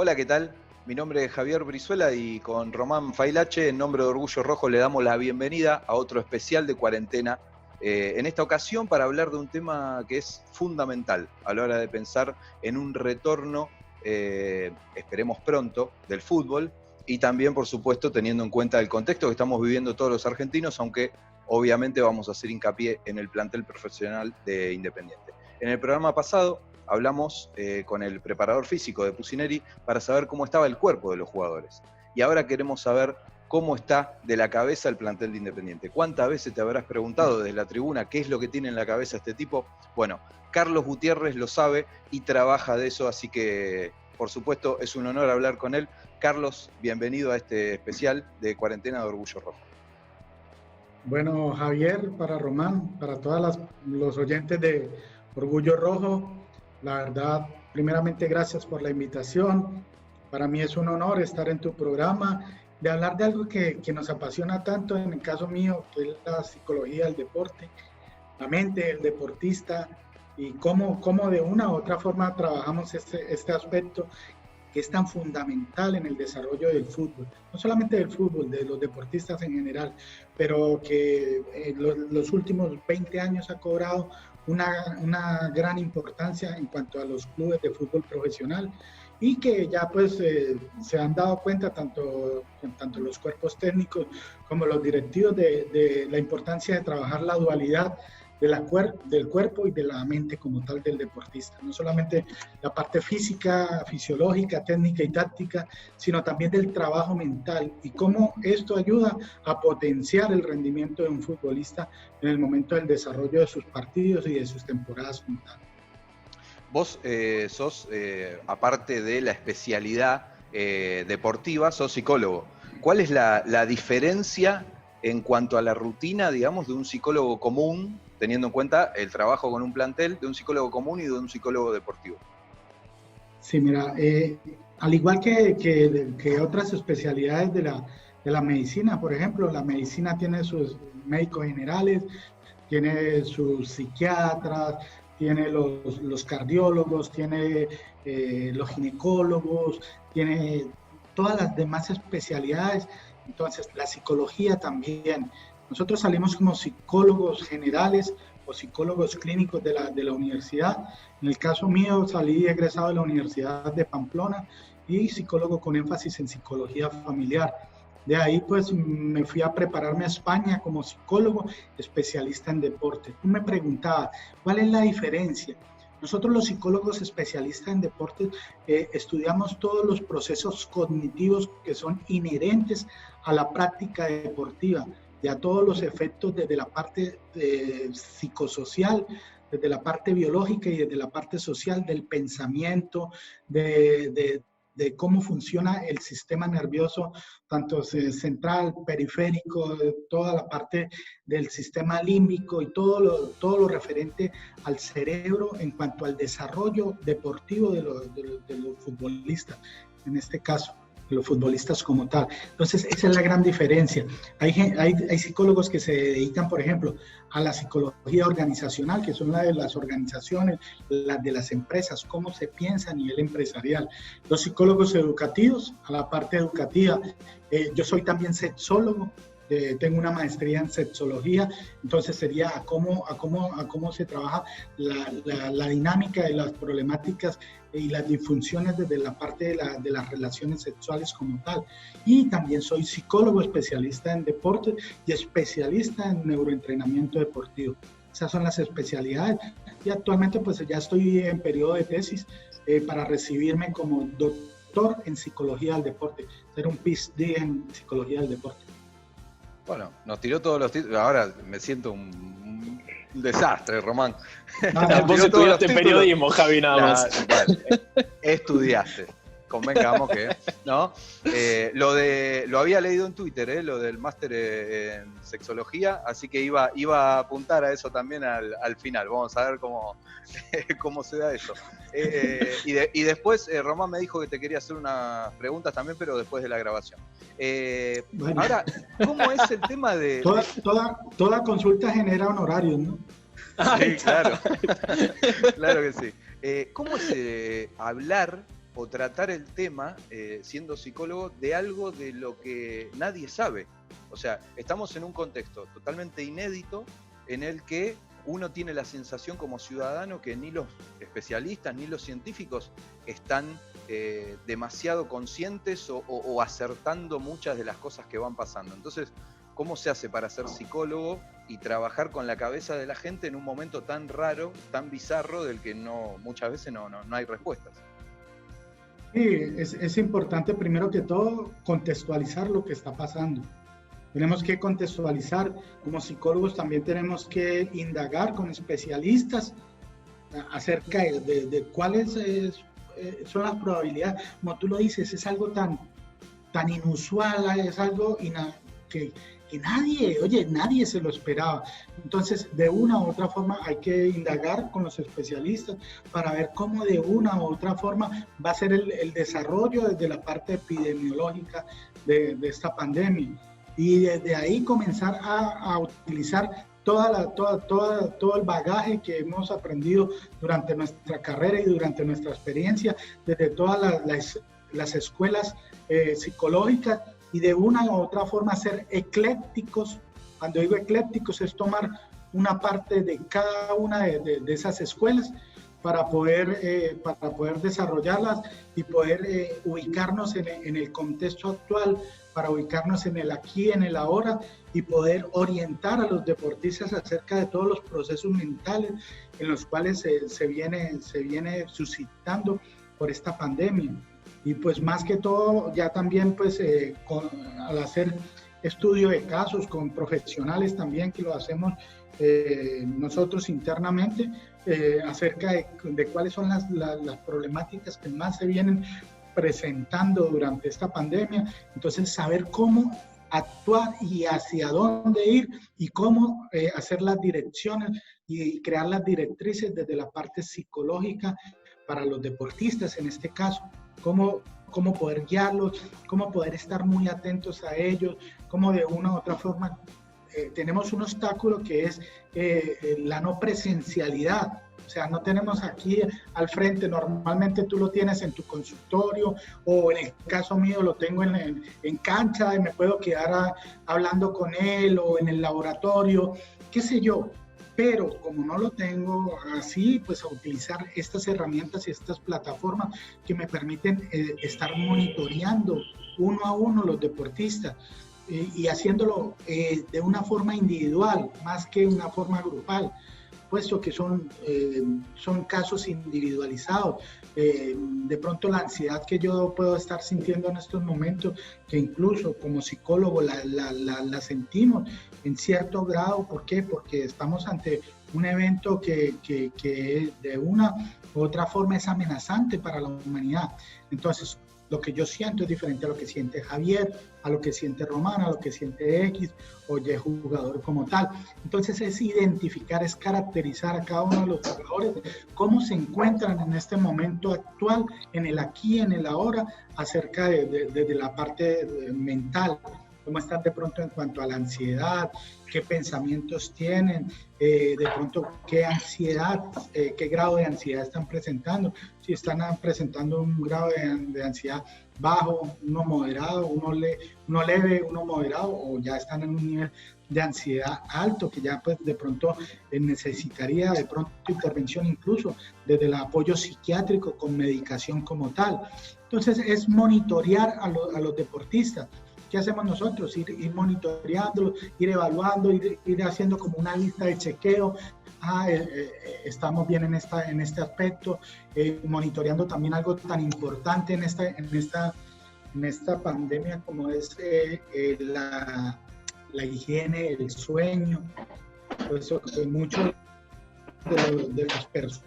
Hola, ¿qué tal? Mi nombre es Javier Brizuela y con Román Failache, en nombre de Orgullo Rojo, le damos la bienvenida a otro especial de cuarentena. En esta ocasión para hablar de un tema que es fundamental a la hora de pensar en un retorno, esperemos pronto, del fútbol y también, por supuesto, teniendo en cuenta el contexto que estamos viviendo todos los argentinos, aunque obviamente vamos a hacer hincapié en el plantel profesional de Independiente. En el programa pasado hablamos con el preparador físico de Pusineri para saber cómo estaba el cuerpo de los jugadores. Y ahora queremos saber cómo está de la cabeza el plantel de Independiente. ¿Cuántas veces te habrás preguntado desde la tribuna qué es lo que tiene en la cabeza este tipo? Bueno, Carlos Gutiérrez lo sabe y trabaja de eso, así que, por supuesto, es un honor hablar con él. Carlos, bienvenido a este especial de Cuarentena de Orgullo Rojo. Bueno, Javier, para Román, para todos los oyentes de Orgullo Rojo, la verdad, primeramente gracias por la invitación. Para mí es un honor estar en tu programa, de hablar de algo que nos apasiona tanto, en el caso mío, que es la psicología del deporte, la mente del deportista y cómo de una u otra forma trabajamos este aspecto que es tan fundamental en el desarrollo del fútbol, no solamente del fútbol, de los deportistas en general, pero que en los últimos 20 años ha cobrado una gran importancia en cuanto a los clubes de fútbol profesional y que ya pues se han dado cuenta tanto los cuerpos técnicos como los directivos de la importancia de trabajar la dualidad del cuerpo y de la mente como tal del deportista, no solamente la parte física, fisiológica, técnica y táctica, sino también del trabajo mental y cómo esto ayuda a potenciar el rendimiento de un futbolista en el momento del desarrollo de sus partidos y de sus temporadas como tal. Vos sos, aparte de la especialidad deportiva, sos psicólogo. ¿Cuál es la diferencia en cuanto a la rutina, digamos, de un psicólogo común, teniendo en cuenta el trabajo con un plantel, de un psicólogo común y de un psicólogo deportivo? Sí, mira, al igual que otras especialidades de la medicina, por ejemplo, la medicina tiene sus médicos generales, tiene sus psiquiatras, tiene los cardiólogos, tiene los ginecólogos, tiene todas las demás especialidades. Entonces, la psicología también. Nosotros salimos como psicólogos generales o psicólogos clínicos de la universidad. En el caso mío, salí egresado de la Universidad de Pamplona y psicólogo con énfasis en psicología familiar. De ahí, pues, me fui a prepararme a España como psicólogo especialista en deporte. Tú me preguntabas, ¿cuál es la diferencia? Nosotros los psicólogos especialistas en deportes estudiamos todos los procesos cognitivos que son inherentes a la práctica deportiva, ya todos los efectos desde la parte psicosocial, desde la parte biológica y desde la parte social del pensamiento, de cómo funciona el sistema nervioso, tanto central, periférico, toda la parte del sistema límbico y todo lo referente al cerebro en cuanto al desarrollo deportivo de los futbolistas, en este caso de los futbolistas como tal. Entonces, esa es la gran diferencia. Hay psicólogos que se dedican, por ejemplo, a la psicología organizacional, que son las de las organizaciones, las de las empresas, cómo se piensa a nivel empresarial. Los psicólogos educativos, a la parte educativa. Yo soy también sexólogo, tengo una maestría en sexología, entonces sería a cómo se trabaja la dinámica de las problemáticas y las disfunciones desde la parte de las relaciones sexuales como tal. Y también soy psicólogo especialista en deporte y especialista en neuroentrenamiento deportivo. Esas son las especialidades. Y actualmente pues ya estoy en periodo de tesis para recibirme como doctor en psicología del deporte, ser un PhD en psicología del deporte. Bueno, nos tiró todos los títulos. Ahora me siento un desastre, Román. Vos estudiaste periodismo, Javi, nada más. Bueno, estudiaste. Convengamos que, ¿no? Lo había leído en Twitter, lo del máster en sexología, así que iba a apuntar a eso también al final. Vamos a ver cómo se da eso. Y después Román me dijo que te quería hacer unas preguntas también, pero después de la grabación. Bueno. Ahora, ¿cómo es el tema de...? Toda consulta genera honorarios, ¿no? Sí, claro. Claro que sí. ¿Cómo es hablar o tratar el tema, siendo psicólogo, de algo de lo que nadie sabe. O sea, estamos en un contexto totalmente inédito en el que uno tiene la sensación como ciudadano que ni los especialistas ni los científicos están demasiado conscientes o acertando muchas de las cosas que van pasando. Entonces, ¿cómo se hace para ser psicólogo y trabajar con la cabeza de la gente en un momento tan raro, tan bizarro, del que muchas veces no hay respuestas? Sí, es importante primero que todo contextualizar lo que está pasando. Tenemos que contextualizar, como psicólogos también tenemos que indagar con especialistas acerca de cuáles son las probabilidades. Como tú lo dices, es algo tan inusual, es algo que nadie se lo esperaba. Entonces, de una u otra forma hay que indagar con los especialistas para ver cómo de una u otra forma va a ser el desarrollo desde la parte epidemiológica de esta pandemia. Y desde ahí comenzar a utilizar todo el bagaje que hemos aprendido durante nuestra carrera y durante nuestra experiencia, desde todas las escuelas psicológicas, y de una u otra forma ser eclécticos. Cuando digo eclécticos es tomar una parte de cada una de esas escuelas para poder desarrollarlas y poder ubicarnos en el contexto actual, para ubicarnos en el aquí, en el ahora, y poder orientar a los deportistas acerca de todos los procesos mentales en los cuales se viene suscitando por esta pandemia. Y pues más que todo, ya también pues al hacer estudio de casos con profesionales también, que lo hacemos nosotros internamente, acerca de cuáles son las problemáticas que más se vienen presentando durante esta pandemia. Entonces, saber cómo actuar y hacia dónde ir y cómo hacer las direcciones y crear las directrices desde la parte psicológica para los deportistas en este caso. Cómo poder guiarlos, cómo poder estar muy atentos a ellos, cómo de una u otra forma tenemos un obstáculo que es la no presencialidad. O sea, no tenemos aquí al frente, normalmente tú lo tienes en tu consultorio, o en el caso mío lo tengo en cancha y me puedo quedar hablando con él, o en el laboratorio, qué sé yo. Pero como no lo tengo así, pues a utilizar estas herramientas y estas plataformas que me permiten estar monitoreando uno a uno los deportistas y haciéndolo de una forma individual más que una forma grupal, puesto que son casos individualizados. De pronto la ansiedad que yo puedo estar sintiendo en estos momentos, que incluso como psicólogo la sentimos en cierto grado. ¿Por qué? Porque estamos ante un evento que de una u otra forma es amenazante para la humanidad. Entonces, lo que yo siento es diferente a lo que siente Javier, a lo que siente Román, a lo que siente X o Y jugador como tal. Entonces es identificar, es caracterizar a cada uno de los jugadores, cómo se encuentran en este momento actual, en el aquí, en el ahora, acerca de la parte mental. Cómo están de pronto en cuanto a la ansiedad, qué pensamientos tienen, de pronto qué ansiedad, qué grado de ansiedad están presentando, si están presentando un grado de ansiedad bajo, uno moderado, uno leve, uno moderado, o ya están en un nivel de ansiedad alto, que ya pues de pronto necesitaría de pronto intervención incluso desde el apoyo psiquiátrico con medicación como tal. Entonces es monitorear a los deportistas. ¿Qué hacemos nosotros? Ir monitoreándolo, ir evaluando, ir haciendo como una lista de chequeo. Estamos bien en este aspecto, monitoreando también algo tan importante en esta pandemia como es la higiene, el sueño. Por eso que muchos de las personas,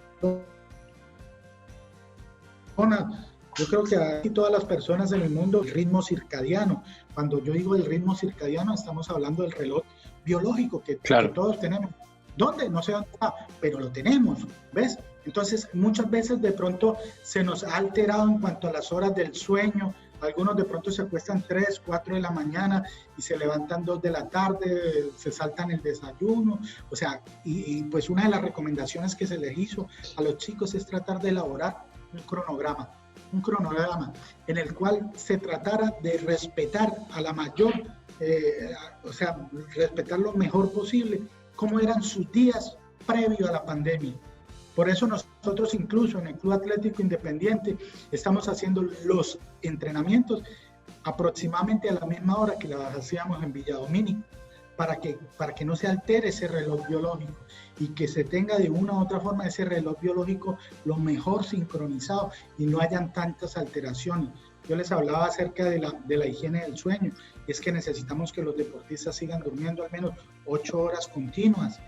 yo creo que aquí todas las personas en el mundo, el ritmo circadiano. Cuando yo digo el ritmo circadiano, estamos hablando del reloj biológico que todos tenemos. ¿Dónde? No sé dónde está, pero lo tenemos, ¿ves? Entonces, muchas veces de pronto se nos ha alterado en cuanto a las horas del sueño. Algunos de pronto se acuestan 3, 4 de la mañana y se levantan 2 de la tarde, se saltan el desayuno. O sea, y pues una de las recomendaciones que se les hizo a los chicos es tratar de elaborar un cronograma. un cronograma en el cual se tratara de respetar a la mayor, o sea, respetar lo mejor posible cómo eran sus días previo a la pandemia. Por eso nosotros incluso en el Club Atlético Independiente estamos haciendo los entrenamientos aproximadamente a la misma hora que las hacíamos en Villa Domínico, para que no se altere ese reloj biológico y que se tenga de una u otra forma ese reloj biológico lo mejor sincronizado y no hayan tantas alteraciones. Yo les hablaba acerca de la higiene del sueño, y es que necesitamos que los deportistas sigan durmiendo al menos 8 horas continuas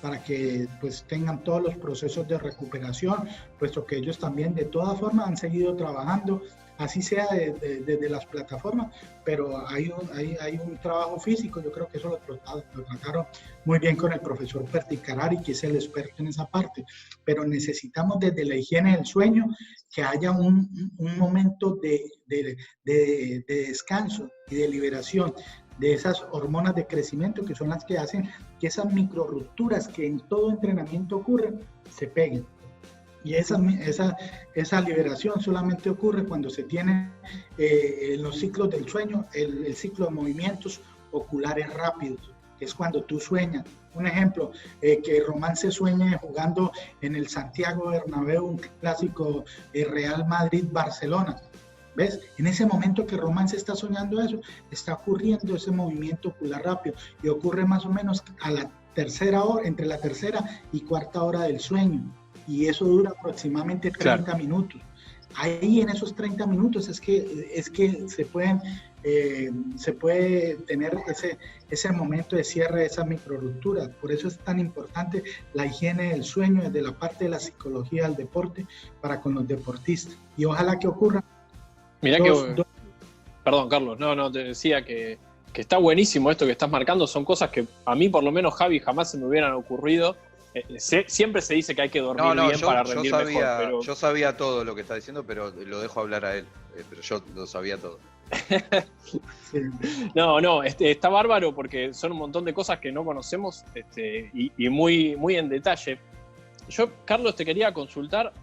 para que pues tengan todos los procesos de recuperación, puesto que ellos también de todas formas han seguido trabajando, así sea desde las plataformas, pero hay un trabajo físico. Yo creo que eso lo trataron muy bien con el profesor Perticarari, que es el experto en esa parte, pero necesitamos desde la higiene del sueño que haya un momento de descanso y de liberación de esas hormonas de crecimiento que son las que hacen que esas micro rupturas que en todo entrenamiento ocurren, se peguen. Y esa liberación solamente ocurre cuando se tiene en los ciclos del sueño, el ciclo de movimientos oculares rápidos, que es cuando tú sueñas. Un ejemplo, que Román se sueñe jugando en el Santiago Bernabéu, un clásico Real Madrid-Barcelona. ¿Ves? En ese momento que Román se está soñando eso, está ocurriendo ese movimiento ocular rápido y ocurre más o menos a la tercera hora, entre la tercera y cuarta hora del sueño, y eso dura aproximadamente 30 minutos. Ahí en esos 30 minutos es que se puede tener ese momento de cierre de esa microruptura. Por eso es tan importante la higiene del sueño desde la parte de la psicología del deporte para con los deportistas, y ojalá que ocurra. Mirá perdón, Carlos, no, te decía que está buenísimo esto que estás marcando. Son cosas que a mí, por lo menos, Javi, jamás se me hubieran ocurrido. Siempre se dice que hay que dormir bien para rendir mejor. Pero... Yo sabía todo lo que está diciendo, pero lo dejo hablar a él. Pero yo lo sabía todo. No, está bárbaro porque son un montón de cosas que no conocemos y muy, muy en detalle. Yo, Carlos, te quería consultar...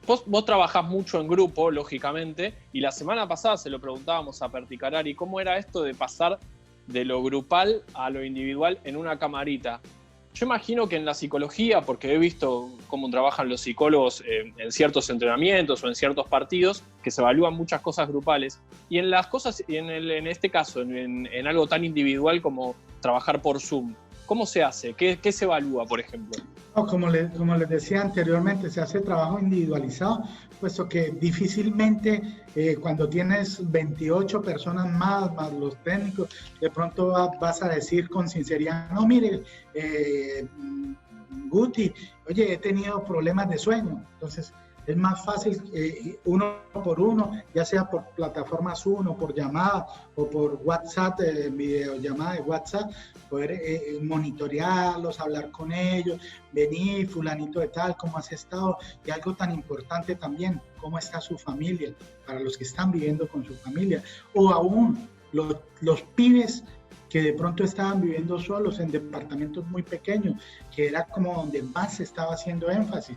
Vos trabajás mucho en grupo, lógicamente, y la semana pasada se lo preguntábamos a Perticarari, ¿cómo era esto de pasar de lo grupal a lo individual en una camarita? Yo imagino que en la psicología, porque he visto cómo trabajan los psicólogos en ciertos entrenamientos o en ciertos partidos, que se evalúan muchas cosas grupales, y en las cosas, en este caso, en algo tan individual como trabajar por Zoom, ¿cómo se hace? ¿Qué se evalúa, por ejemplo? No, como les decía anteriormente, se hace trabajo individualizado, puesto que difícilmente cuando tienes 28 personas más los técnicos, de pronto vas a decir con sinceridad, no, mire, Guti, oye, he tenido problemas de sueño. Entonces es más fácil uno por uno, ya sea por plataforma Zoom o por llamada o por WhatsApp, videollamada de WhatsApp, poder monitorearlos, hablar con ellos, venir, fulanito de tal, ¿cómo has estado? Y algo tan importante también, ¿cómo está su familia? Para los que están viviendo con su familia, o aún los pibes que de pronto estaban viviendo solos en departamentos muy pequeños, que era como donde más se estaba haciendo énfasis,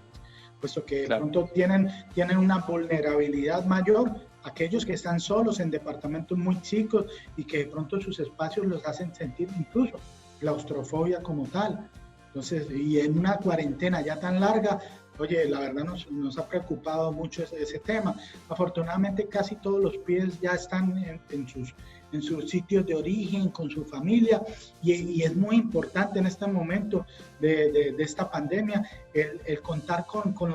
puesto que de pronto tienen una vulnerabilidad mayor, aquellos que están solos en departamentos muy chicos y que de pronto sus espacios los hacen sentir incluso claustrofobia como tal. Entonces, y en una cuarentena ya tan larga, oye, la verdad nos ha preocupado mucho ese tema. Afortunadamente casi todos los pibes ya están en sus sitios de origen, con su familia, y es muy importante en este momento de esta pandemia el contar con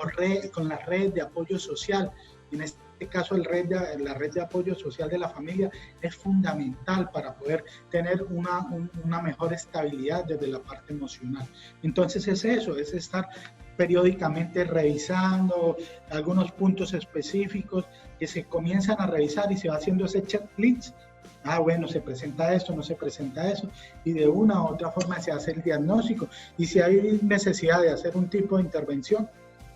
las redes de apoyo social. En este caso la red de apoyo social de la familia es fundamental para poder tener una mejor estabilidad desde la parte emocional. Entonces es estar periódicamente revisando algunos puntos específicos que se comienzan a revisar y se va haciendo ese checklist. Bueno, se presenta esto, no se presenta eso, y de una u otra forma se hace el diagnóstico, y si hay necesidad de hacer un tipo de intervención,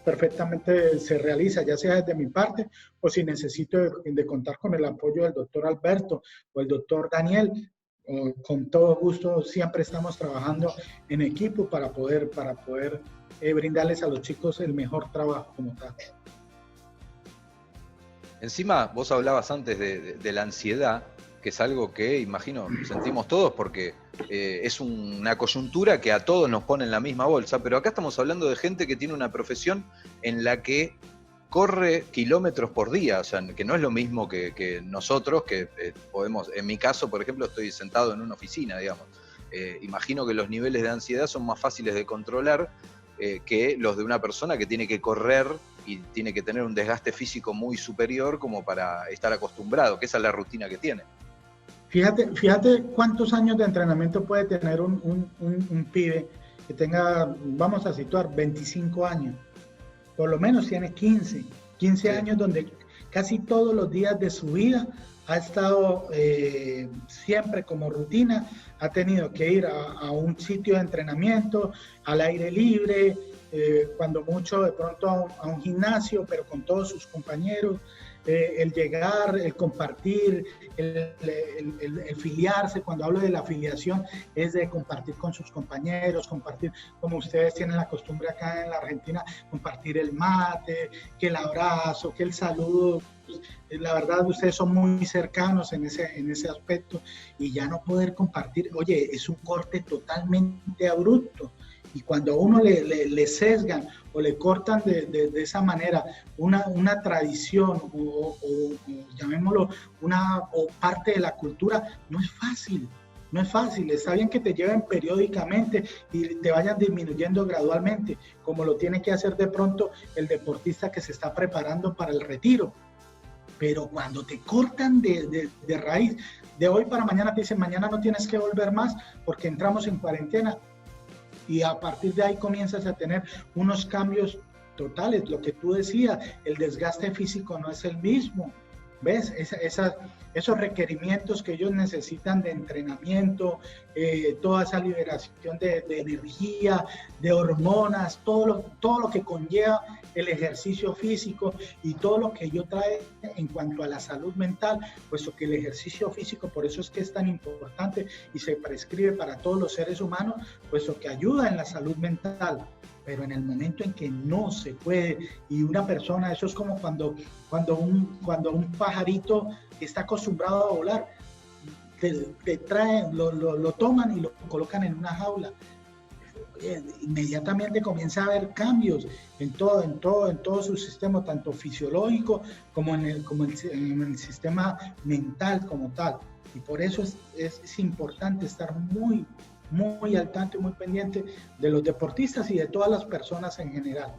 perfectamente se realiza, ya sea desde mi parte, o si necesito de contar con el apoyo del doctor Alberto o el doctor Daniel, con todo gusto siempre estamos trabajando en equipo para poder brindarles a los chicos el mejor trabajo como tal. Encima, vos hablabas antes de la ansiedad, que es algo que, imagino, sentimos todos porque es una coyuntura que a todos nos pone en la misma bolsa, pero acá estamos hablando de gente que tiene una profesión en la que corre kilómetros por día, o sea, que no es lo mismo que nosotros, que podemos, en mi caso, por ejemplo, estoy sentado en una oficina, digamos. Imagino que los niveles de ansiedad son más fáciles de controlar que los de una persona que tiene que correr y tiene que tener un desgaste físico muy superior como para estar acostumbrado, que esa es la rutina que tiene. Fíjate cuántos años de entrenamiento puede tener un pibe que tenga, vamos a situar, 25 años. Por lo menos tiene 15 sí. Años donde casi todos los días de su vida ha estado siempre como rutina, ha tenido que ir a un sitio de entrenamiento, al aire libre, cuando mucho de pronto a un gimnasio, pero con todos sus compañeros, el llegar, el compartir, el filiarse. Cuando hablo de la afiliación es de compartir con sus compañeros, compartir, como ustedes tienen la costumbre acá en la Argentina, compartir el mate, que el abrazo, que el saludo. La verdad, ustedes son muy cercanos en ese aspecto, y ya no poder compartir, oye, es un corte totalmente abrupto. Y cuando a uno le sesgan o le cortan de esa manera una tradición o llamémoslo o parte de la cultura, no es fácil. No es fácil. Está bien que te lleven periódicamente y te vayan disminuyendo gradualmente, como lo tiene que hacer de pronto el deportista que se está preparando para el retiro. Pero cuando te cortan de raíz, de hoy para mañana te dicen, mañana no tienes que volver más porque entramos en cuarentena. Y a partir de ahí comienzas a tener unos cambios totales. Lo que tú decías, el desgaste físico no es el mismo. ¿Ves? Esos requerimientos que ellos necesitan de entrenamiento, toda esa liberación de energía, de hormonas, todo lo que conlleva el ejercicio físico y todo lo que ello trae en cuanto a la salud mental, puesto que el ejercicio físico, por eso es que es tan importante y se prescribe para todos los seres humanos, puesto que ayuda en la salud mental. Pero en el momento en que no se puede, y una persona, eso es como cuando un pajarito está acostumbrado a volar, te traen, lo toman y lo colocan en una jaula. Inmediatamente comienza a haber cambios en todo su sistema, tanto fisiológico como en el sistema mental como tal. Y por eso es importante estar muy al tanto y muy pendiente de los deportistas y de todas las personas en general.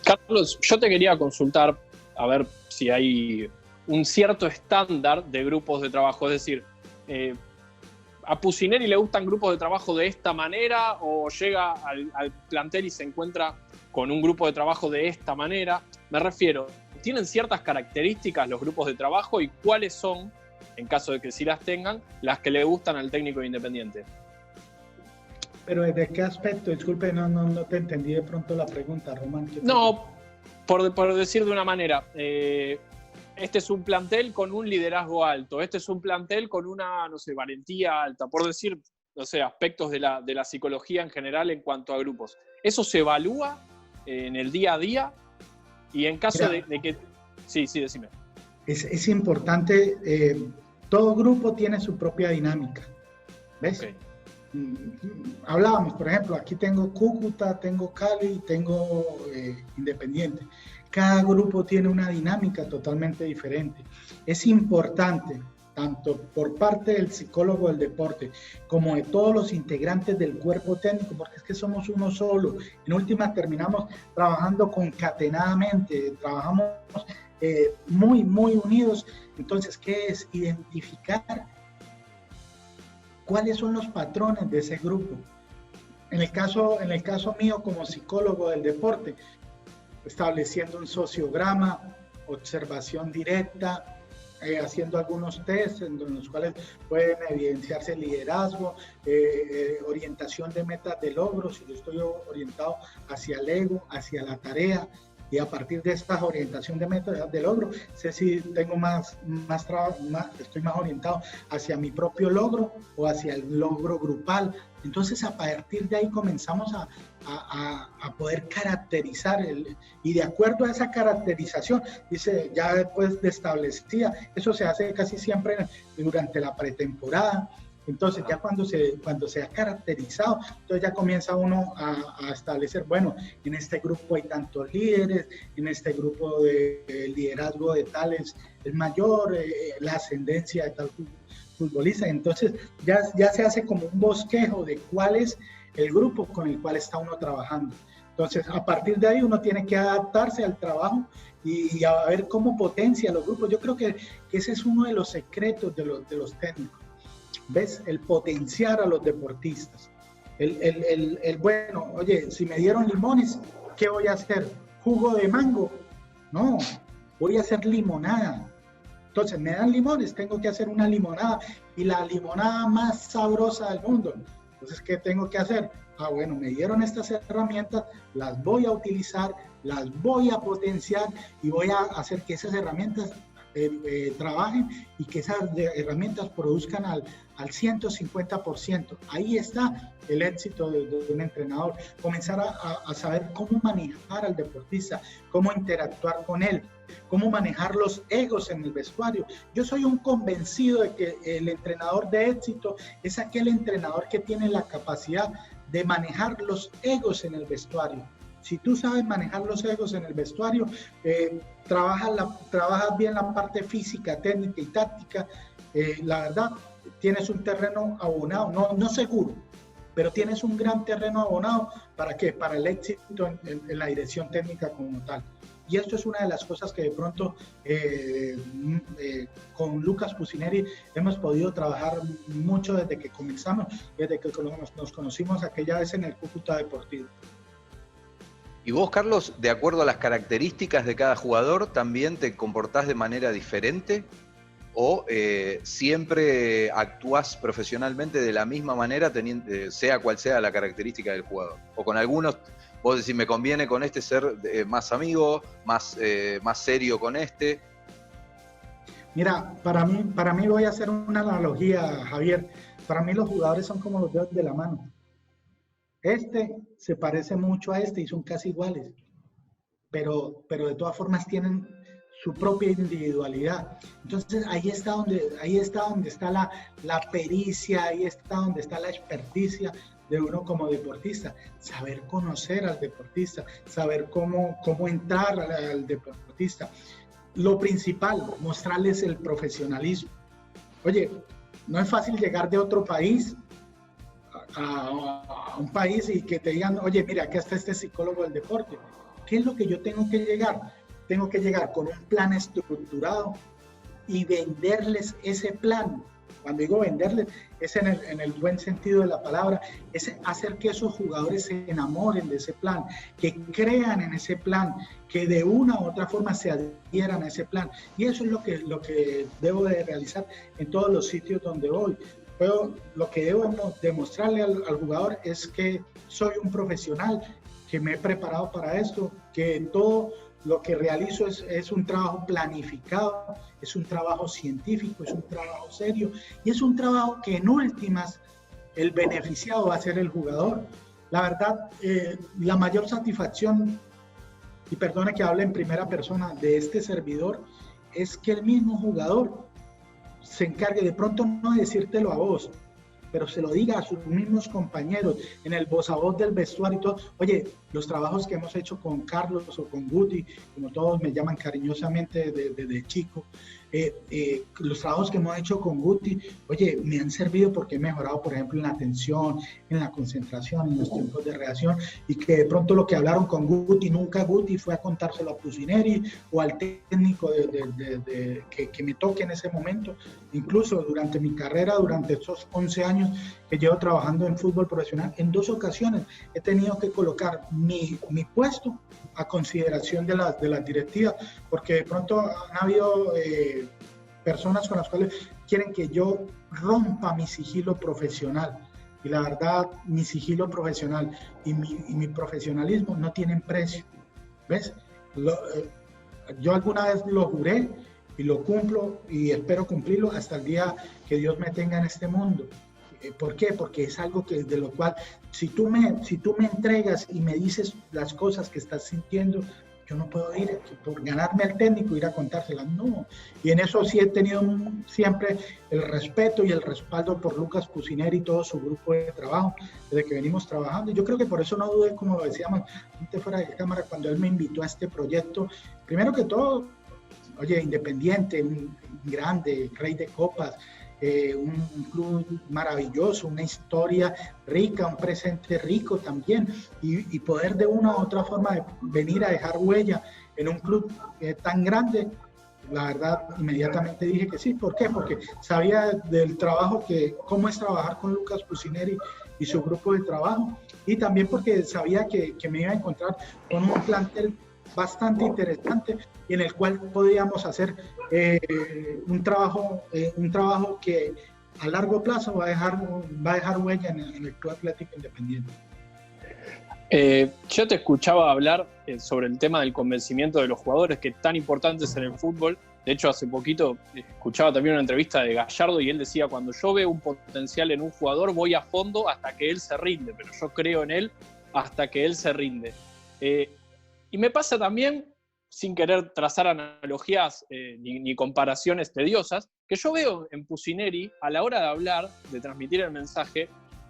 Carlos, yo te quería consultar a ver si hay un cierto estándar de grupos de trabajo, es decir, ¿a Pusineri le gustan grupos de trabajo de esta manera o llega al plantel y se encuentra con un grupo de trabajo de esta manera? Me refiero, ¿tienen ciertas características los grupos de trabajo y cuáles son, en caso de que sí las tengan, las que le gustan al técnico Independiente? Pero ¿desde qué aspecto? Disculpe, no te entendí de pronto la pregunta, Román. No, por decir de una manera, este es un plantel con un liderazgo alto, este es un plantel con una, valentía alta, por decir, aspectos de la psicología en general en cuanto a grupos. ¿Eso se evalúa en el día a día? Y en caso de que... Sí, decime. Es importante, todo grupo tiene su propia dinámica, ¿ves? Okay. Hablábamos, por ejemplo, aquí tengo Cúcuta, tengo Cali, tengo Independiente. Cada grupo tiene una dinámica totalmente diferente. Es importante, tanto por parte del psicólogo del deporte, como de todos los integrantes del cuerpo técnico, porque es que somos uno solo. En última terminamos trabajando concatenadamente, trabajamos muy unidos. Entonces, ¿qué es? Identificar cuáles son los patrones de ese grupo. En el caso mío como psicólogo del deporte, estableciendo un sociograma, observación directa, haciendo algunos tests en los cuales pueden evidenciarse liderazgo, orientación de metas de logro, si yo estoy orientado hacia el ego, hacia la tarea, y a partir de esta orientación de meta de logro, sé si tengo estoy más orientado hacia mi propio logro o hacia el logro grupal. Entonces, a partir de ahí comenzamos a poder caracterizar, y de acuerdo a esa caracterización, dice, ya después de establecida, eso se hace casi siempre durante la pretemporada. Entonces, ya cuando se ha caracterizado, entonces ya comienza uno a establecer, bueno, en este grupo hay tantos líderes, en este grupo de liderazgo de tales es mayor, la ascendencia de tal futbolista. Entonces, ya se hace como un bosquejo de cuál es el grupo con el cual está uno trabajando. Entonces, a partir de ahí uno tiene que adaptarse al trabajo y a ver cómo potencia los grupos. Yo creo que ese es uno de los secretos de los técnicos. ¿Ves? El potenciar a los deportistas. Bueno, oye, si me dieron limones, ¿qué voy a hacer? ¿Jugo de mango? No, voy a hacer limonada. Entonces, me dan limones, tengo que hacer una limonada, y la limonada más sabrosa del mundo. Entonces, ¿qué tengo que hacer? Bueno, me dieron estas herramientas, las voy a utilizar, las voy a potenciar y voy a hacer que esas herramientas trabajen y que esas herramientas produzcan al 150%. Ahí está el éxito de un entrenador, comenzar a saber cómo manejar al deportista, cómo interactuar con él, cómo manejar los egos en el vestuario. Yo soy un convencido de que el entrenador de éxito es aquel entrenador que tiene la capacidad de manejar los egos en el vestuario. Si tú sabes manejar los egos en el vestuario, trabajas bien la parte física, técnica y táctica, la verdad, tienes un terreno abonado, no seguro, pero tienes un gran terreno abonado. ¿Para qué? Para el éxito en la dirección técnica como tal. Y esto es una de las cosas que de pronto con Lucas Pusineri hemos podido trabajar mucho desde que comenzamos, desde que nos conocimos aquella vez en el Cúcuta Deportivo. ¿Y vos, Carlos, de acuerdo a las características de cada jugador, también te comportás de manera diferente? ¿O siempre actuás profesionalmente de la misma manera, sea cual sea la característica del jugador? ¿O con algunos, vos decís, me conviene con este ser más amigo, más serio con este? Mira, para mí voy a hacer una analogía, Javier. Para mí los jugadores son como los dedos de la mano. Este se parece mucho a este y son casi iguales, pero de todas formas tienen su propia individualidad. Entonces ahí está donde está la pericia, ahí está donde está la experticia de uno como deportista, saber conocer al deportista, saber cómo entrar al deportista. Lo principal, mostrarles el profesionalismo. Oye, no es fácil llegar de otro país a un país y que te digan, oye, mira, acá está este psicólogo del deporte. ¿Qué es lo que yo tengo que llegar? Tengo que llegar con un plan estructurado y venderles ese plan. Cuando digo venderles, es en el buen sentido de la palabra, es hacer que esos jugadores se enamoren de ese plan, que crean en ese plan, que de una u otra forma se adhieran a ese plan. Y eso es lo que debo de realizar en todos los sitios donde voy. Pero lo que debo demostrarle al jugador es que soy un profesional, que me he preparado para esto, que todo lo que realizo es un trabajo planificado, es un trabajo científico, es un trabajo serio y es un trabajo que en últimas el beneficiado va a ser el jugador. La verdad, la mayor satisfacción, y perdone que hable en primera persona, de este servidor, es que el mismo jugador se encargue, de pronto no de decírtelo a vos, pero se lo diga a sus mismos compañeros, en el voz a voz del vestuario y todo. Oye, los trabajos que hemos hecho con Carlos o con Guti, como todos me llaman cariñosamente desde chico, los trabajos que hemos hecho con Guti, oye, me han servido porque he mejorado, por ejemplo, en la atención, en la concentración, en los tiempos de reacción, y que de pronto lo que hablaron con Guti, nunca Guti fue a contárselo a Pusineri o al técnico que me toque en ese momento. Incluso durante mi carrera, durante estos 11 años que llevo trabajando en fútbol profesional, en 2 ocasiones he tenido que colocar mi puesto a consideración de las directivas, porque de pronto han habido personas con las cuales quieren que yo rompa mi sigilo profesional, y la verdad, mi sigilo profesional y mi profesionalismo no tienen precio, ¿ves? Yo alguna vez lo juré y lo cumplo y espero cumplirlo hasta el día que Dios me tenga en este mundo. ¿Por qué? Porque es algo de lo cual, si tú me entregas y me dices las cosas que estás sintiendo, yo no puedo ir por ganarme al técnico, ir a contárselas, no. Y en eso sí he tenido siempre el respeto y el respaldo por Lucas Pusineri y todo su grupo de trabajo, desde que venimos trabajando. Y yo creo que por eso no dudé, como lo decíamos antes fuera de cámara, cuando él me invitó a este proyecto. Primero que todo, oye, Independiente, un grande, rey de copas, un club maravilloso, una historia rica, un presente rico también, y poder de una u otra forma venir a dejar huella en un club tan grande, la verdad, inmediatamente dije que sí. ¿Por qué? Porque sabía del trabajo, cómo es trabajar con Lucas Pusineri y su grupo de trabajo, y también porque sabía que me iba a encontrar con un plantel bastante interesante y en el cual podíamos hacer un trabajo que a largo plazo va a dejar huella en el Club Atlético Independiente. Yo te escuchaba hablar sobre el tema del convencimiento de los jugadores, que es tan importante en el fútbol. De hecho, hace poquito escuchaba también una entrevista de Gallardo y él decía, cuando yo veo un potencial en un jugador, voy a fondo hasta que él se rinde, pero yo creo en él hasta que él se rinde. Y me pasa también, sin querer trazar analogías ni comparaciones tediosas, que yo veo en Pusineri, a la hora de hablar, de transmitir el mensaje,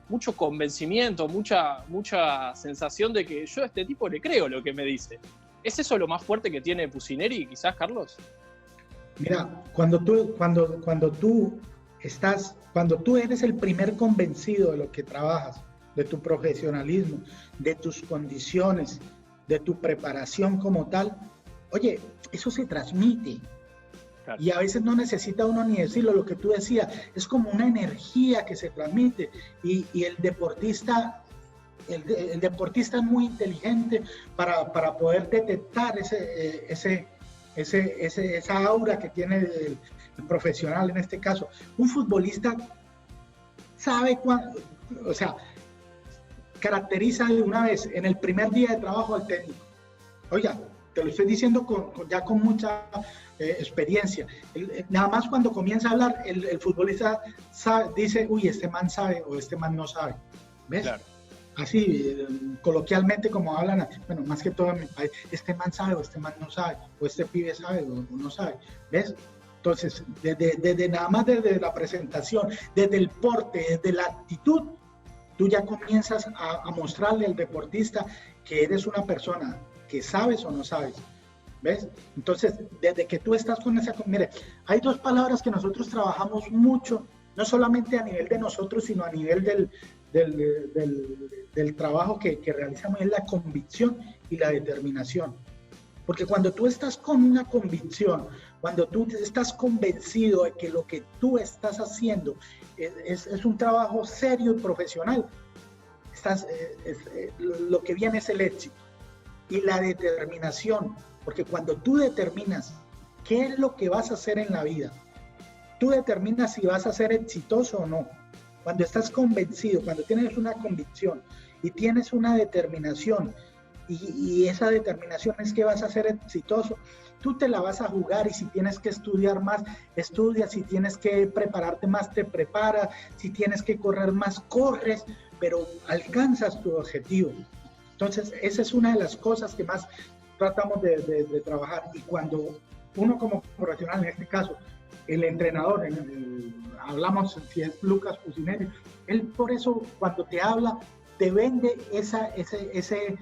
mucho convencimiento, mucha sensación de que yo a este tipo le creo lo que me dice. ¿Es eso lo más fuerte que tiene Pusineri, quizás, Carlos? Mira, cuando tú eres el primer convencido de lo que trabajas, de tu profesionalismo, de tus condiciones, de tu preparación como tal, oye, eso se transmite. Claro. Y a veces no necesita uno ni decirlo, lo que tú decías, es como una energía que se transmite, y el deportista es muy inteligente para poder detectar esa aura que tiene el profesional en este caso. Un futbolista sabe cuándo, o sea, caracteriza de una vez en el primer día de trabajo al técnico. Oiga, te lo estoy diciendo ya con mucha experiencia. Nada más cuando comienza a hablar, el futbolista dice, uy, este man sabe o este man no sabe. ¿Ves? Claro. Así, coloquialmente como hablan, bueno, más que todo en mi país, este man sabe o este man no sabe, o este pibe sabe o no sabe. ¿Ves? Entonces, desde nada más desde la presentación, desde el porte, desde la actitud, tú ya comienzas a mostrarle al deportista que eres una persona que sabes o no sabes, ¿ves? Entonces, desde que tú estás con esa... Mire, hay dos palabras que nosotros trabajamos mucho, no solamente a nivel de nosotros, sino a nivel del trabajo que realizamos, es la convicción y la determinación. Porque cuando tú estás con una convicción, cuando tú estás convencido de que lo que tú estás haciendo es un trabajo serio y profesional, lo que viene es el éxito. Y la determinación, porque cuando tú determinas qué es lo que vas a hacer en la vida, tú determinas si vas a ser exitoso o no. Cuando estás convencido, cuando tienes una convicción y tienes una determinación, y esa determinación es que vas a ser exitoso, tú te la vas a jugar, y si tienes que estudiar más, estudias, si tienes que prepararte más, te preparas, si tienes que correr más, corres, pero alcanzas tu objetivo. Entonces, esa es una de las cosas que más tratamos de trabajar. Y cuando uno como profesional, en este caso, el entrenador, hablamos si es Lucas Pusineri, él por eso cuando te habla, te vende ese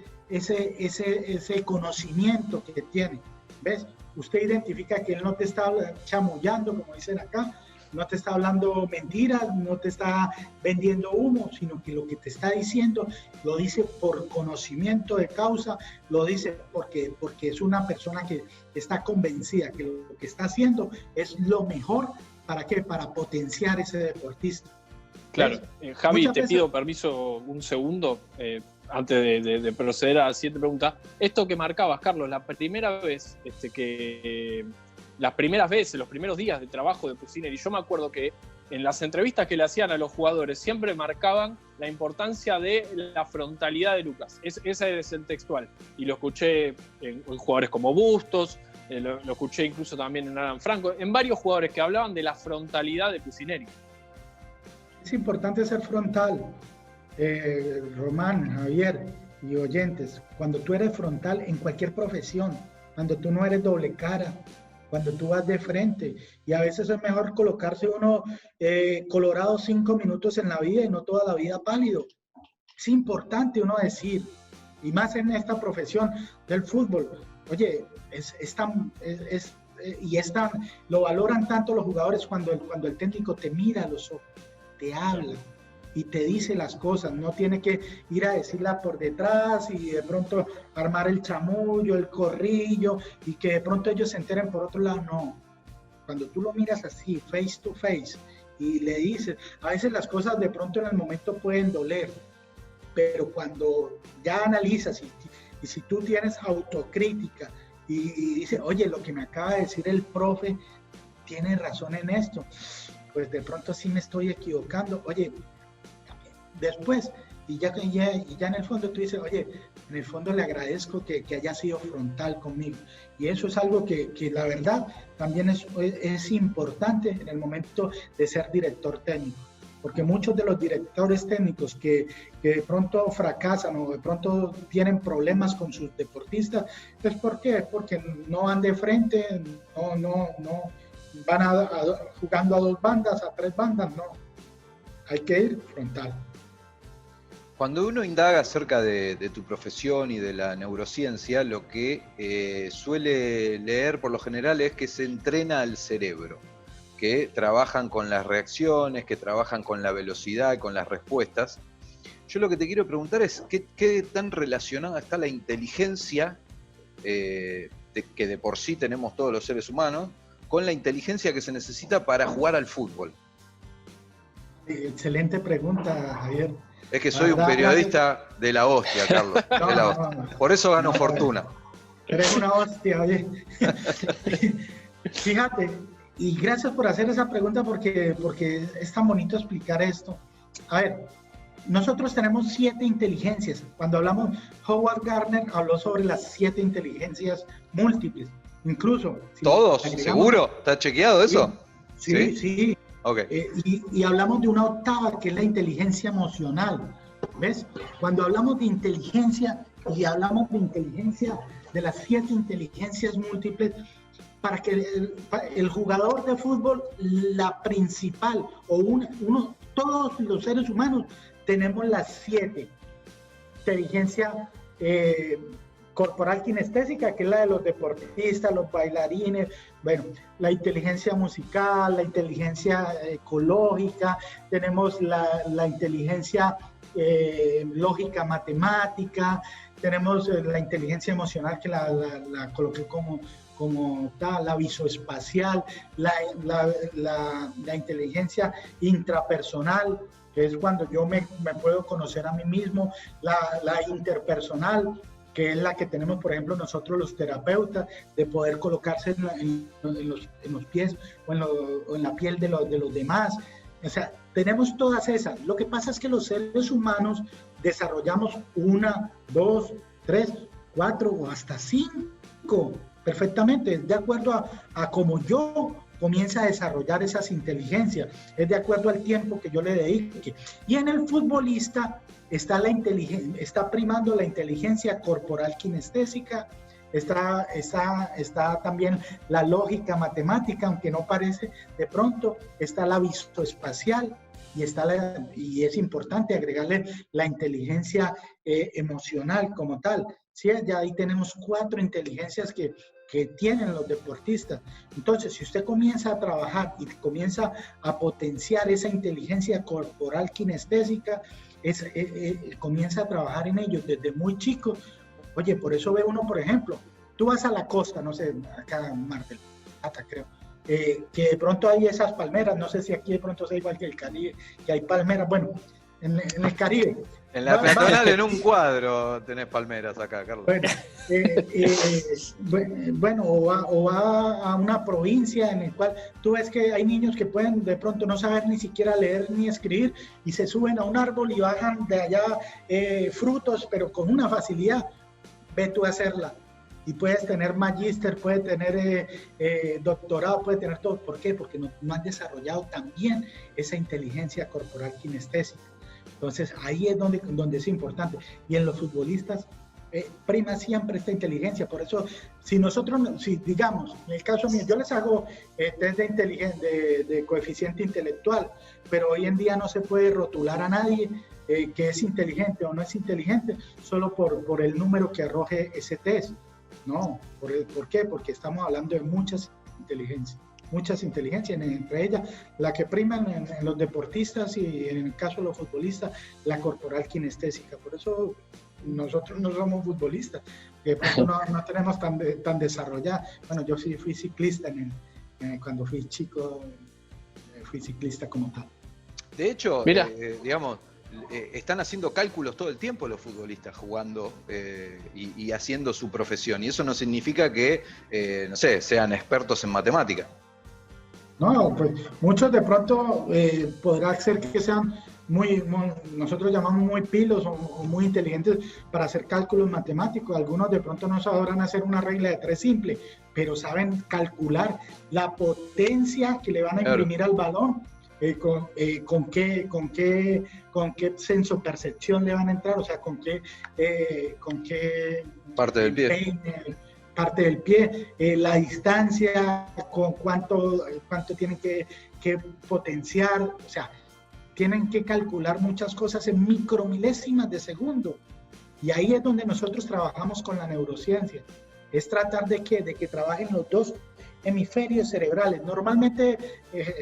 conocimiento que tiene. ¿Ves? Usted identifica que él no te está chamullando, como dicen acá, no te está hablando mentiras, no te está vendiendo humo, sino que lo que te está diciendo lo dice por conocimiento de causa, lo dice porque es una persona que está convencida que lo que está haciendo es lo mejor. ¿Para qué? Para potenciar ese deportista. Claro. Javi, te pido permiso un segundo antes de proceder a la siguiente pregunta. Esto que marcabas, Carlos, la primera vez las primeras veces, los primeros días de trabajo de Pusineri, yo me acuerdo que en las entrevistas que le hacían a los jugadores siempre marcaban la importancia de la frontalidad de Lucas. Ese es el textual. Y lo escuché en jugadores como Bustos, lo escuché incluso también en Alan Franco, en varios jugadores que hablaban de la frontalidad de Pusineri. Es importante ser frontal, Román, Javier y oyentes. Cuando tú eres frontal en cualquier profesión, cuando tú no eres doble cara, cuando tú vas de frente, y a veces es mejor colocarse uno colorado 5 minutos en la vida y no toda la vida pálido. Es importante uno decir, y más en esta profesión del fútbol, oye, lo valoran tanto los jugadores cuando el técnico te mira a los ojos, te habla y te dice las cosas, no tiene que ir a decirla por detrás y de pronto armar el chamullo, el corrillo y que de pronto ellos se enteren por otro lado. No, cuando tú lo miras así, face to face, y le dices, a veces las cosas de pronto en el momento pueden doler, pero cuando ya analizas y si tú tienes autocrítica y dices, oye, lo que me acaba de decir el profe tiene razón en esto, pues de pronto sí me estoy equivocando, oye, después, y ya en el fondo tú dices, oye, en el fondo le agradezco que haya sido frontal conmigo. Y eso es algo que la verdad también es importante en el momento de ser director técnico. Porque muchos de los directores técnicos que de pronto fracasan o de pronto tienen problemas con sus deportistas, pues ¿por qué? Porque no van de frente, no van jugando a 2 bandas, a 3 bandas, no. Hay que ir frontal. Cuando uno indaga acerca de tu profesión y de la neurociencia, lo que suele leer por lo general es que se entrena al cerebro, que trabajan con las reacciones, que trabajan con la velocidad, con las respuestas. Yo lo que te quiero preguntar es qué tan relacionada está la inteligencia, que de por sí tenemos todos los seres humanos, con la inteligencia que se necesita para jugar al fútbol. Excelente pregunta, Javier. Es que soy un periodista de la hostia, Carlos. No. Por eso gano fortuna. Eres una hostia, oye. Fíjate, y gracias por hacer esa pregunta porque es tan bonito explicar esto. A ver, nosotros tenemos 7 inteligencias. Cuando hablamos, Howard Gardner habló sobre las 7 inteligencias múltiples. Incluso. ¿Todos? ¿Seguro? ¿Está chequeado eso? Sí. Okay. Y hablamos de una 8ª, que es la inteligencia emocional. ¿Ves? Cuando hablamos de inteligencia y hablamos de inteligencia, de las 7 inteligencias múltiples, para que el jugador de fútbol, la principal, todos los seres humanos tenemos las 7. Inteligencia corporal kinestésica, que es la de los deportistas, los bailarines, bueno, la inteligencia musical, la inteligencia ecológica, tenemos la inteligencia lógica matemática, tenemos la inteligencia emocional, que la coloqué como tal, la visoespacial, la inteligencia intrapersonal, que es cuando yo me puedo conocer a mí mismo, la interpersonal, que es la que tenemos, por ejemplo, nosotros los terapeutas, de poder colocarse en los pies o en la piel de los demás. O sea, tenemos todas esas. Lo que pasa es que los seres humanos desarrollamos 1, 2, 3, 4 o hasta 5 perfectamente, de acuerdo a cómo yo comienza a desarrollar esas inteligencias, es de acuerdo al tiempo que yo le dedique. Y en el futbolista está primando la inteligencia corporal kinestésica, está también la lógica matemática, aunque no parece, de pronto está la visoespacial y es importante agregarle la inteligencia emocional como tal. ¿Sí? Ya ahí tenemos 4 inteligencias que tienen los deportistas. Entonces, si usted comienza a trabajar y comienza a potenciar esa inteligencia corporal kinestésica, comienza a trabajar en ello desde muy chico. Oye, por eso ve uno, por ejemplo, tú vas a la costa, no sé, acá en Mar del Plata, creo, que de pronto hay esas palmeras, no sé si aquí de pronto es igual que el Caribe, que hay palmeras. Bueno, en el Caribe. En la peatonal, en un cuadro, tenés palmeras acá, Carlos. Bueno, o va a una provincia en el cual tú ves que hay niños que pueden de pronto no saber ni siquiera leer ni escribir y se suben a un árbol y bajan de allá frutos, pero con una facilidad. Ve tú a hacerla. Y puedes tener magíster, puedes tener doctorado, puedes tener todo. ¿Por qué? Porque no han desarrollado también esa inteligencia corporal kinestésica. Entonces, ahí es donde es importante. Y en los futbolistas prima siempre esta inteligencia. Por eso, si digamos, en el caso mío, yo les hago test de coeficiente intelectual, pero hoy en día no se puede rotular a nadie que es inteligente o no es inteligente solo por el número que arroje ese test. No, ¿por qué? Porque estamos hablando de muchas inteligencias, entre ellas la que priman en los deportistas y en el caso de los futbolistas, la corporal kinestésica. Por eso nosotros no somos futbolistas, que no tenemos tan desarrollada. Bueno, yo sí fui ciclista cuando fui chico, fui ciclista como tal. De hecho, digamos, están haciendo cálculos todo el tiempo los futbolistas jugando y haciendo su profesión. Y eso no significa que, no sé, sean expertos en matemática. No, pues muchos de pronto podrá ser que sean nosotros llamamos muy pilos o muy inteligentes para hacer cálculos matemáticos. Algunos de pronto no sabrán hacer una regla de 3 simple, pero saben calcular la potencia que le van a imprimir al balón. Con qué sensopercepción le van a entrar, o sea, con qué parte del pie. Parte del pie, la distancia, con cuánto tienen que potenciar, o sea, tienen que calcular muchas cosas en micromilésimas de segundo. Y ahí es donde nosotros trabajamos con la neurociencia. Es tratar de que trabajen los dos hemisferios cerebrales. Normalmente,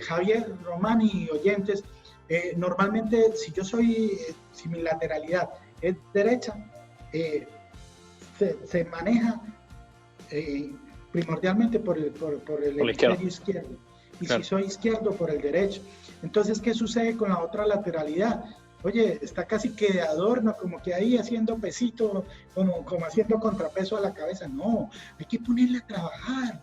Javier, Román y oyentes, normalmente si mi lateralidad es derecha, se maneja primordialmente por el hemisferio izquierdo. Y claro, si soy izquierdo, por el derecho. Entonces, ¿qué sucede con la otra lateralidad? Oye, está casi que de adorno, como que ahí haciendo pesito, como haciendo contrapeso a la cabeza. No, hay que ponerla a trabajar.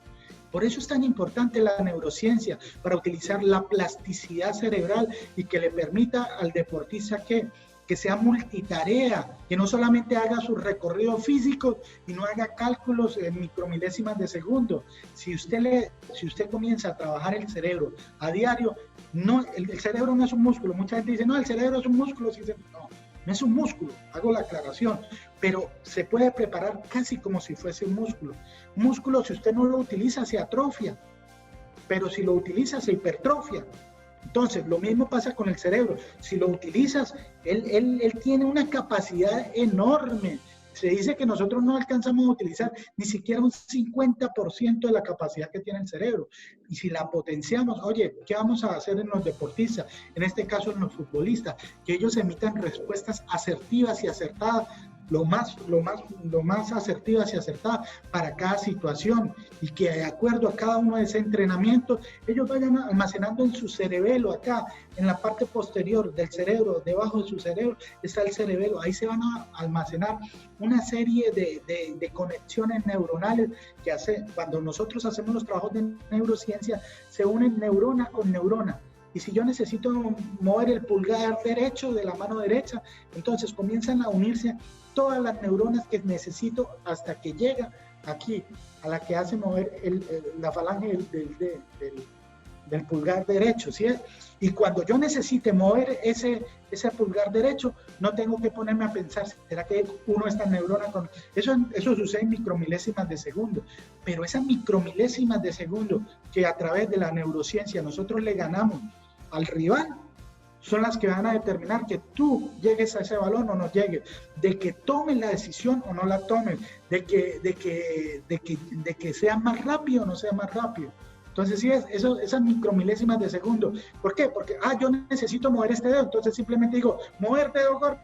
Por eso es tan importante la neurociencia, para utilizar la plasticidad cerebral y que le permita al deportista que sea multitarea, que no solamente haga su recorrido físico y no haga cálculos en micromilésimas de segundo. Si usted comienza a trabajar el cerebro a diario, el cerebro no es un músculo. Mucha gente dice, no, el cerebro es un músculo. No es un músculo, hago la aclaración, pero se puede preparar casi como si fuese un músculo. Un músculo, si usted no lo utiliza, se atrofia, pero si lo utiliza, se hipertrofia. Entonces, lo mismo pasa con el cerebro. Si lo utilizas, él tiene una capacidad enorme. Se dice que nosotros no alcanzamos a utilizar ni siquiera un 50% de la capacidad que tiene el cerebro. Y si la potenciamos, oye, ¿qué vamos a hacer en los deportistas? En este caso en los futbolistas, que ellos emitan respuestas asertivas y acertadas, lo más asertivas y acertadas para cada situación, y que de acuerdo a cada uno de ese entrenamiento, ellos vayan almacenando en su cerebelo, acá, en la parte posterior del cerebro, debajo de su cerebro, está el cerebelo, ahí se van a almacenar una serie de conexiones neuronales que cuando nosotros hacemos los trabajos de neurociencia, se unen neurona con neurona. Y si yo necesito mover el pulgar derecho de la mano derecha, entonces comienzan a unirse todas las neuronas que necesito hasta que llega aquí, a la que hace mover la falange del pulgar derecho, ¿sí? Y cuando yo necesite mover ese pulgar derecho, no tengo que ponerme a pensar, ¿será que uno esta neurona con...? Eso sucede en micromilésimas de segundo, pero esas micromilésimas de segundo que a través de la neurociencia nosotros le ganamos al rival, son las que van a determinar que tú llegues a ese balón o no llegues, de que tomen la decisión o no la tomen, de que sea más rápido o no sea más rápido. Entonces, sí, esas micromilésimas de segundo. ¿Por qué? Porque, yo necesito mover este dedo, entonces simplemente digo, mover dedo gordo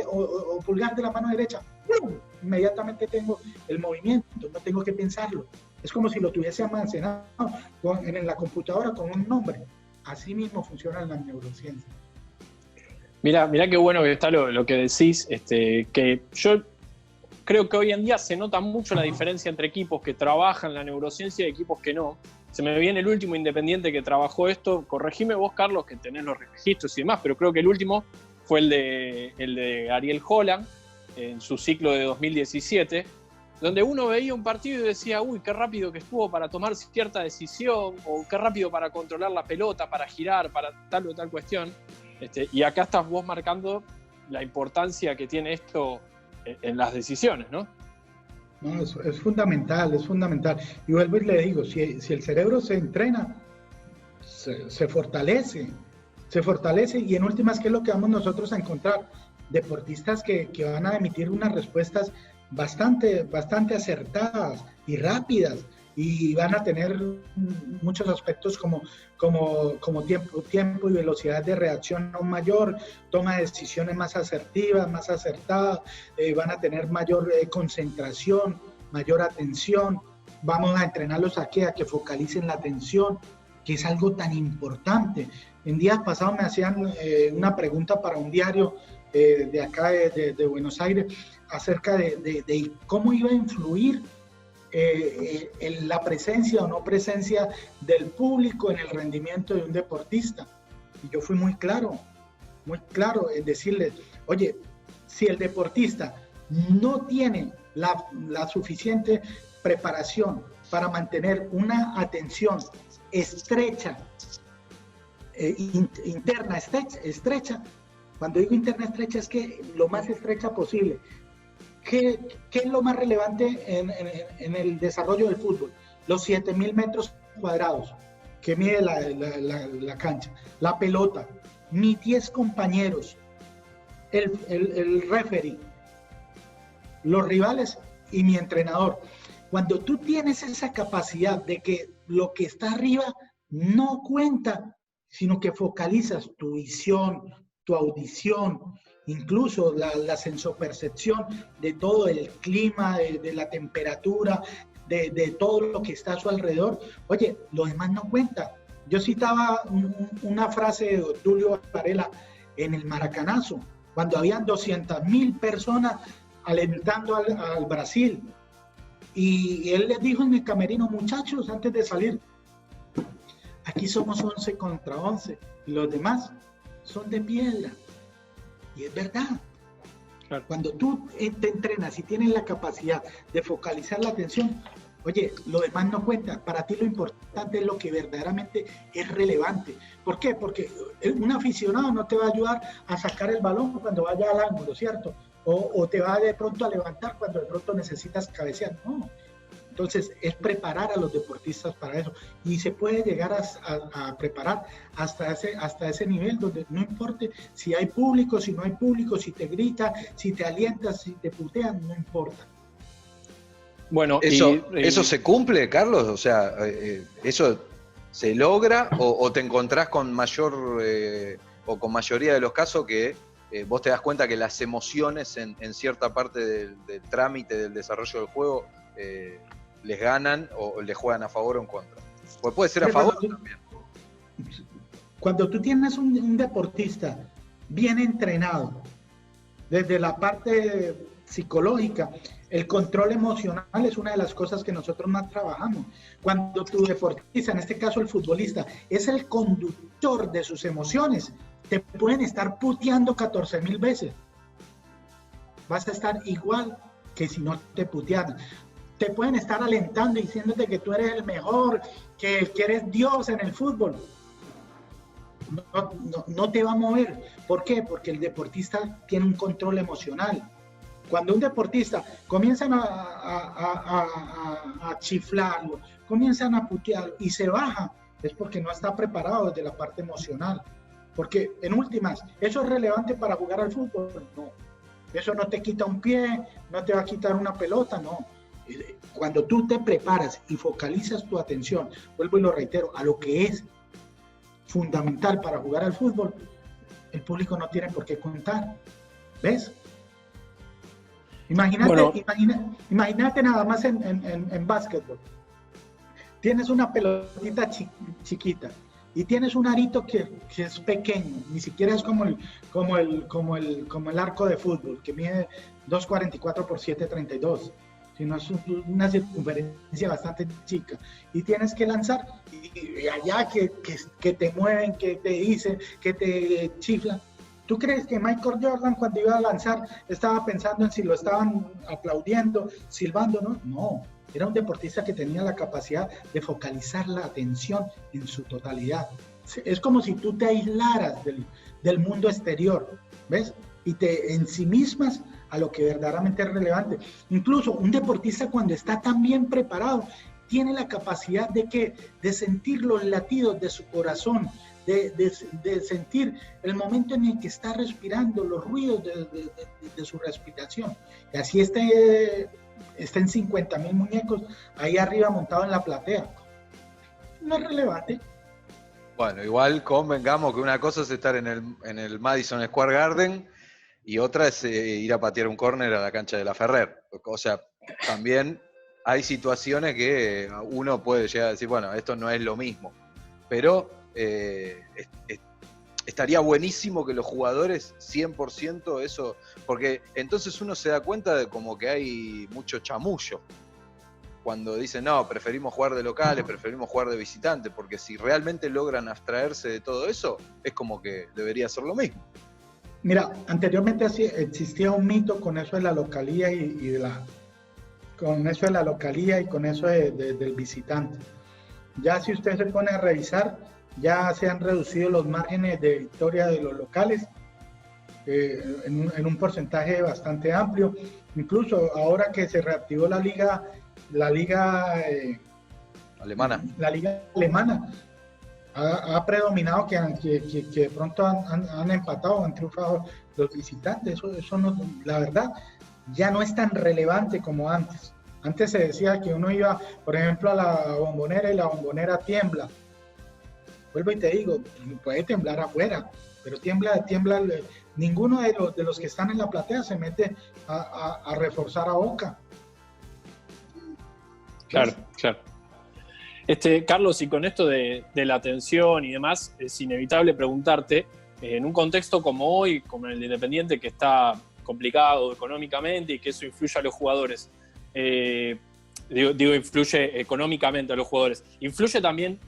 o pulgar de la mano derecha. ¡Pum! Inmediatamente tengo el movimiento, no tengo que pensarlo. Es como si lo tuviese almacenado en la computadora con un nombre. Así mismo funciona la neurociencia. Mirá qué bueno que está lo que decís, que yo creo que hoy en día se nota mucho la diferencia entre equipos que trabajan la neurociencia y equipos que no. Se me viene el último Independiente que trabajó esto, corregime vos, Carlos, que tenés los registros y demás, pero creo que el último fue el de Ariel Holland, en su ciclo de 2017, donde uno veía un partido y decía, uy, qué rápido que estuvo para tomar cierta decisión, o qué rápido para controlar la pelota, para girar, para tal o tal cuestión. Y acá estás vos marcando la importancia que tiene esto en las decisiones, ¿no? No, es fundamental, es fundamental. Y vuelvo y le digo, si el cerebro se entrena, se fortalece y en últimas, ¿qué es lo que vamos nosotros a encontrar? Deportistas que van a emitir unas respuestas bastante acertadas y rápidas, y van a tener muchos aspectos como tiempo y velocidad de reacción aún mayor, toma de decisiones más asertivas, más acertadas, van a tener mayor concentración, mayor atención. Vamos a entrenarlos aquí a que focalicen la atención, que es algo tan importante. En días pasados me hacían una pregunta para un diario de acá de Buenos Aires acerca de cómo iba a influir en la presencia o no presencia del público en el rendimiento de un deportista. Y yo fui muy claro en decirles, oye, si el deportista no tiene la suficiente preparación para mantener una atención estrecha, interna estrecha, cuando digo interna estrecha es que lo más estrecha posible. ¿Qué es lo más relevante en el desarrollo del fútbol? Los 7.000 metros cuadrados que mide la cancha, la pelota, mis 10 compañeros, el referee, los rivales y mi entrenador. Cuando tú tienes esa capacidad de que lo que está arriba no cuenta, sino que focalizas tu visión, tu audición, incluso la sensopercepción de todo el clima, de la temperatura, de todo lo que está a su alrededor. Oye, lo demás no cuenta. Yo citaba una frase de Tulio Varela en el Maracanazo, cuando habían 200.000 personas alentando al Brasil. Y él les dijo en el camerino, muchachos, antes de salir, aquí somos 11 contra 11, y los demás son de piedra. Y es verdad. Claro. Cuando tú te entrenas y tienes la capacidad de focalizar la atención, oye, lo demás no cuenta. Para ti lo importante es lo que verdaderamente es relevante. ¿Por qué? Porque un aficionado no te va a ayudar a sacar el balón cuando vaya al ángulo, ¿cierto? O te va de pronto a levantar cuando de pronto necesitas cabecear. No. Entonces, es preparar a los deportistas para eso. Y se puede llegar a preparar hasta ese nivel donde no importe si hay público, si no hay público, si te grita, si te alientas, si te putean, no importa. Bueno, ¿Eso se cumple, Carlos? O sea, ¿eso se logra o te encontrás con mayor o con mayoría de los casos que vos te das cuenta que las emociones en cierta parte del trámite del desarrollo del juego les ganan o les juegan a favor o en contra? Pues puede ser a favor también. Cuando tú tienes un deportista bien entrenado, desde la parte psicológica, el control emocional es una de las cosas que nosotros más trabajamos. Cuando tu deportista, en este caso el futbolista, es el conductor de sus emociones, te pueden estar puteando 14.000 veces. Vas a estar igual que si no te putearan. Te pueden estar alentando y diciéndote que tú eres el mejor, que eres Dios en el fútbol. No te va a mover. ¿Por qué? Porque el deportista tiene un control emocional. Cuando un deportista comienzan a chiflarlo, comienzan a putearlo y se baja, es porque no está preparado desde la parte emocional. Porque en últimas, ¿eso es relevante para jugar al fútbol? No. Eso no te quita un pie, no te va a quitar una pelota, no. Cuando tú te preparas y focalizas tu atención, vuelvo y lo reitero, a lo que es fundamental para jugar al fútbol, el público no tiene por qué contar. ¿Ves? Imagínate nada más en básquetbol. Tienes una pelotita chiquita y tienes un arito que es pequeño, ni siquiera es como el arco de fútbol, que mide 2.44 por 7.32, sino es una circunferencia bastante chica, y tienes que lanzar, y allá que te mueven, que te dicen, que te chiflan. ¿Tú crees que Michael Jordan, cuando iba a lanzar, estaba pensando en si lo estaban aplaudiendo, silbando? No, era un deportista que tenía la capacidad de focalizar la atención en su totalidad. Es como si tú te aislaras del mundo exterior, ¿ves? Y te ensimismas a lo que verdaderamente es relevante. Incluso un deportista, cuando está tan bien preparado, tiene la capacidad de sentir los latidos de su corazón, de sentir el momento en el que está respirando, los ruidos de su respiración. Y así está en 50,000 muñecos ahí arriba montado en la platea. No es relevante. Bueno, igual convengamos que una cosa es estar en el Madison Square Garden y otra es ir a patear un córner a la cancha de la Ferrer. O sea, también hay situaciones que uno puede llegar a decir, bueno, esto no es lo mismo. Pero estaría buenísimo que los jugadores 100% eso, porque entonces uno se da cuenta de como que hay mucho chamullo. Cuando dicen, no, preferimos jugar de locales, preferimos jugar de visitante, porque si realmente logran abstraerse de todo eso, es como que debería ser lo mismo. Mira, anteriormente existía un mito con eso de la localía con eso de la localía y con eso del visitante. Ya si usted se pone a revisar, ya se han reducido los márgenes de victoria de los locales en un porcentaje bastante amplio. Incluso ahora que se reactivó la liga alemana. La liga alemana ha predominado que de pronto han empatado, han triunfado los visitantes. Eso no, la verdad, ya no es tan relevante como antes. Antes se decía que uno iba, por ejemplo, a la Bombonera y la Bombonera tiembla. Vuelvo y te digo, puede temblar afuera, pero tiembla. Ninguno de los que están en la platea se mete a reforzar a Boca. Claro. Carlos, y con esto de la atención y demás, es inevitable preguntarte, en un contexto como hoy, como el de Independiente, que está complicado económicamente y que eso influye a los jugadores, influye económicamente a los jugadores, ¿influye también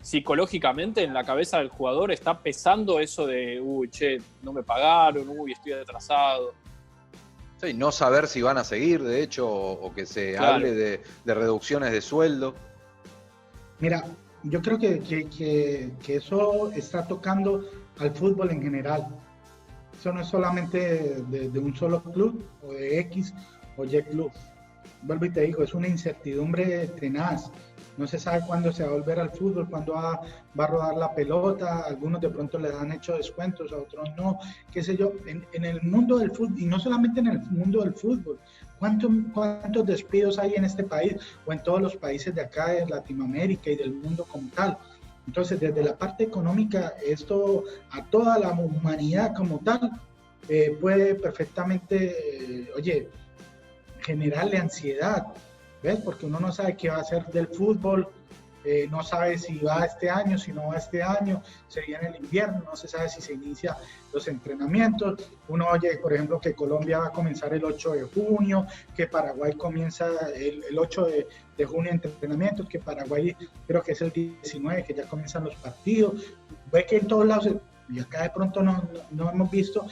psicológicamente en la cabeza del jugador? ¿Está pesando eso de, no me pagaron, estoy atrasado? Sí, no saber si van a seguir, de hecho, o que se hable de reducciones de sueldo. Mira, yo creo que eso está tocando al fútbol en general. Eso no es solamente de un solo club, o de X o Y club. Vuelvo y te digo, es una incertidumbre tenaz. No se sabe cuándo se va a volver al fútbol, cuándo va a rodar la pelota. Algunos de pronto les han hecho descuentos, a otros no, qué sé yo. En el mundo del fútbol, y no solamente en el mundo del fútbol, ¿cuántos despidos hay en este país o en todos los países de acá, de Latinoamérica y del mundo como tal? Entonces, desde la parte económica, esto a toda la humanidad como tal puede perfectamente, generarle ansiedad. ¿Ves? Porque uno no sabe qué va a hacer del fútbol, no sabe si va este año, si no va este año, se viene el invierno, no se sabe si se inicia los entrenamientos. Uno oye, por ejemplo, que Colombia va a comenzar el 8 de junio, que Paraguay comienza el 8 de junio entrenamientos, que Paraguay creo que es el 19, que ya comienzan los partidos. Ve que en todos lados, y acá de pronto no hemos visto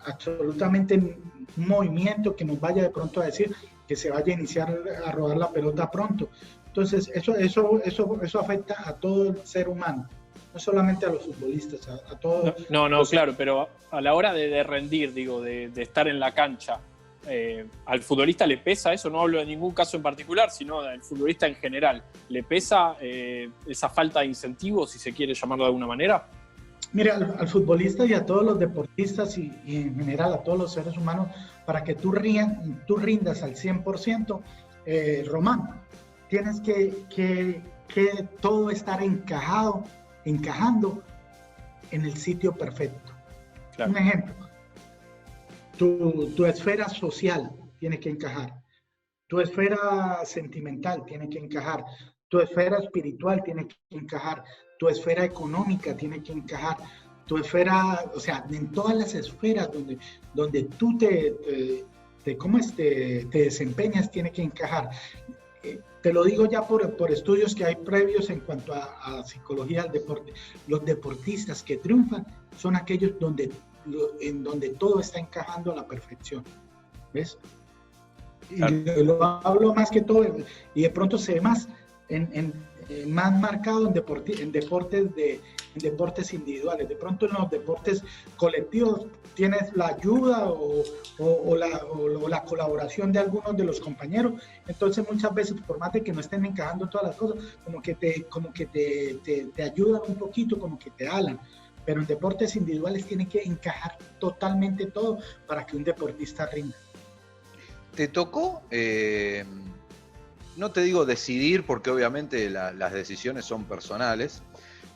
absolutamente un movimiento que nos vaya de pronto a decir que se vaya a iniciar a rodar la pelota pronto. Entonces, eso afecta a todo el ser humano, no solamente a los futbolistas, a todos. No, claro, pero a la hora de rendir, digo, de estar en la cancha, ¿al futbolista le pesa eso? No hablo de ningún caso en particular, sino del futbolista en general. ¿Le pesa esa falta de incentivos, si se quiere llamarlo de alguna manera? Mira, al futbolista y a todos los deportistas y en general a todos los seres humanos, para que tú rindas al 100%, Román, tienes que todo estar encajando en el sitio perfecto. Claro. Un ejemplo, tu esfera social tiene que encajar, tu esfera sentimental tiene que encajar, tu esfera espiritual tiene que encajar, tu esfera económica tiene que encajar, tu esfera, o sea, en todas las esferas donde tú te desempeñas tiene que encajar. Te lo digo ya por estudios que hay previos en cuanto a psicología del deporte. Los deportistas que triunfan son aquellos en donde todo está encajando a la perfección. ¿Ves? Y lo hablo más que todo, y de pronto se ve más más marcado en deportes individuales. De pronto en los deportes colectivos tienes la ayuda o la colaboración de algunos de los compañeros. Entonces muchas veces, por más de que no estén encajando todas las cosas, como que te ayudan un poquito, como que te alan. Pero en deportes individuales tiene que encajar totalmente todo para que un deportista rinda. ¿Te tocó, no te digo decidir, porque obviamente las decisiones son personales,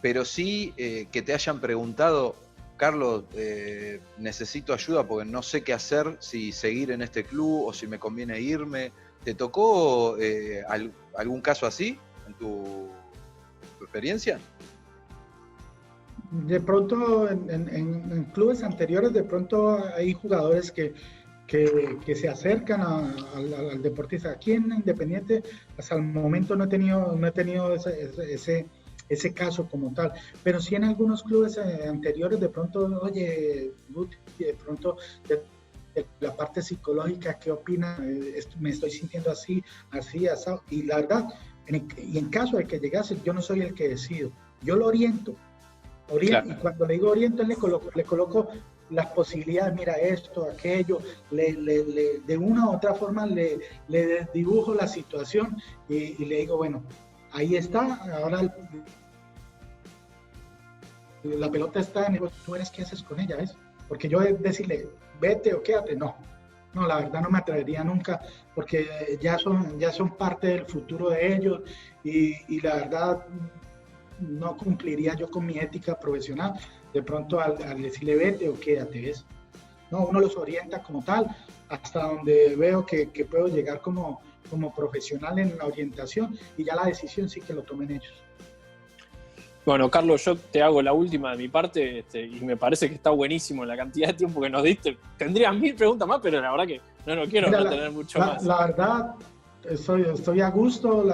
pero sí que te hayan preguntado, Carlos, necesito ayuda porque no sé qué hacer, si seguir en este club o si me conviene irme? ¿Te tocó algún caso así en tu experiencia? De pronto en clubes anteriores, de pronto hay jugadores que se acercan al deportista. Aquí en Independiente hasta el momento no he tenido ese caso como tal, pero sí en algunos clubes anteriores de pronto, oye, de pronto de la parte psicológica, ¿qué opina? Me estoy sintiendo así, asado. Y la verdad, en caso de que llegase, yo no soy el que decido, yo lo oriento. Claro. Y cuando le digo oriento, le coloco las posibilidades, mira esto, aquello, de una u otra forma le dibujo la situación y le digo, bueno, ahí está, ahora la pelota está en el, tú eres qué haces con ella, ¿ves? Porque yo decirle, vete o quédate, no, la verdad no me atrevería nunca, porque ya son parte del futuro de ellos y la verdad no cumpliría yo con mi ética profesional, de pronto al decirle vete o quédate, ¿ves? No, uno los orienta como tal, hasta donde veo que puedo llegar como profesional en la orientación, y ya la decisión sí que lo tomen ellos. Bueno, Carlos, yo te hago la última de mi parte, y me parece que está buenísimo la cantidad de tiempo que nos diste. Tendría 1000 preguntas más, pero la verdad que no quiero tener mucho más. La verdad, estoy a gusto,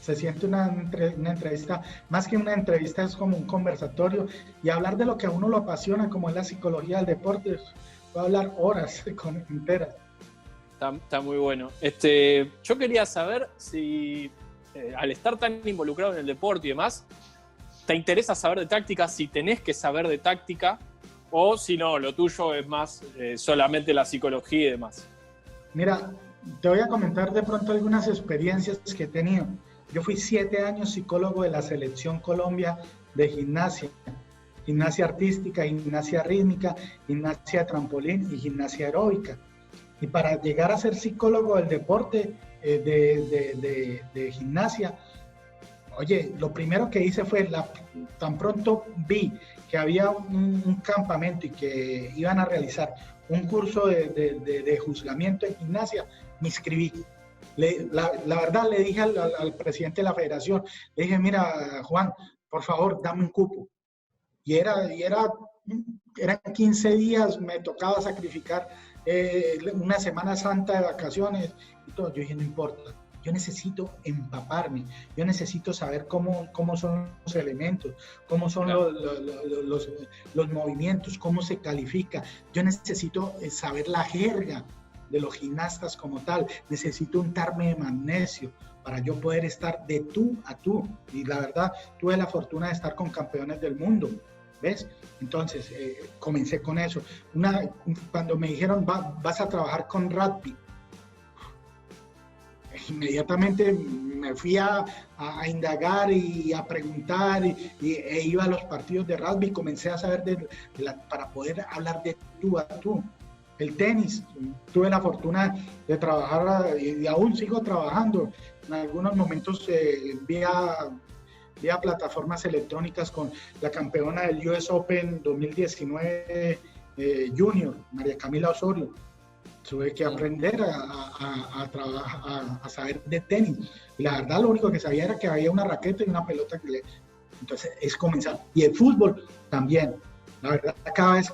se siente una entrevista, más que una entrevista es como un conversatorio, y hablar de lo que a uno lo apasiona, como es la psicología del deporte, puedo hablar horas enteras. Está muy bueno. Yo quería saber si al estar tan involucrado en el deporte y demás, ¿te interesa saber de táctica, si tenés que saber de táctica, o si no, lo tuyo es más solamente la psicología y demás? Mira, te voy a comentar de pronto algunas experiencias que he tenido. Yo fui 7 años psicólogo de la Selección Colombia de gimnasia artística, gimnasia rítmica, gimnasia de trampolín y gimnasia aeróbica. Y para llegar a ser psicólogo del deporte de gimnasia, oye, lo primero que hice fue, tan pronto vi que había un campamento y que iban a realizar un curso de juzgamiento en gimnasia, me inscribí. La verdad le dije al presidente de la federación, le dije, mira, Juan, por favor, dame un cupo. Y eran 15 días, me tocaba sacrificar una Semana Santa de vacaciones y todo. Yo dije, no importa, yo necesito empaparme, yo necesito saber cómo son los elementos, cómo son los movimientos, cómo se califica. Yo necesito saber la jerga de los gimnastas como tal, necesito untarme de magnesio para yo poder estar de tú a tú, y la verdad tuve la fortuna de estar con campeones del mundo, ¿ves? Entonces comencé con eso. Cuando me dijeron vas a trabajar con rugby, inmediatamente me fui a indagar y a preguntar e iba a los partidos de rugby, comencé a saber para poder hablar de tú a tú. El tenis, tuve la fortuna de trabajar y aún sigo trabajando en algunos momentos vía plataformas electrónicas con la campeona del US Open 2019 Junior, María Camila Osorio. Tuve que aprender a trabajar, a saber de tenis. Y la verdad lo único que sabía era que había una raqueta y una pelota Entonces es comenzar. Y el fútbol también. La verdad, cada vez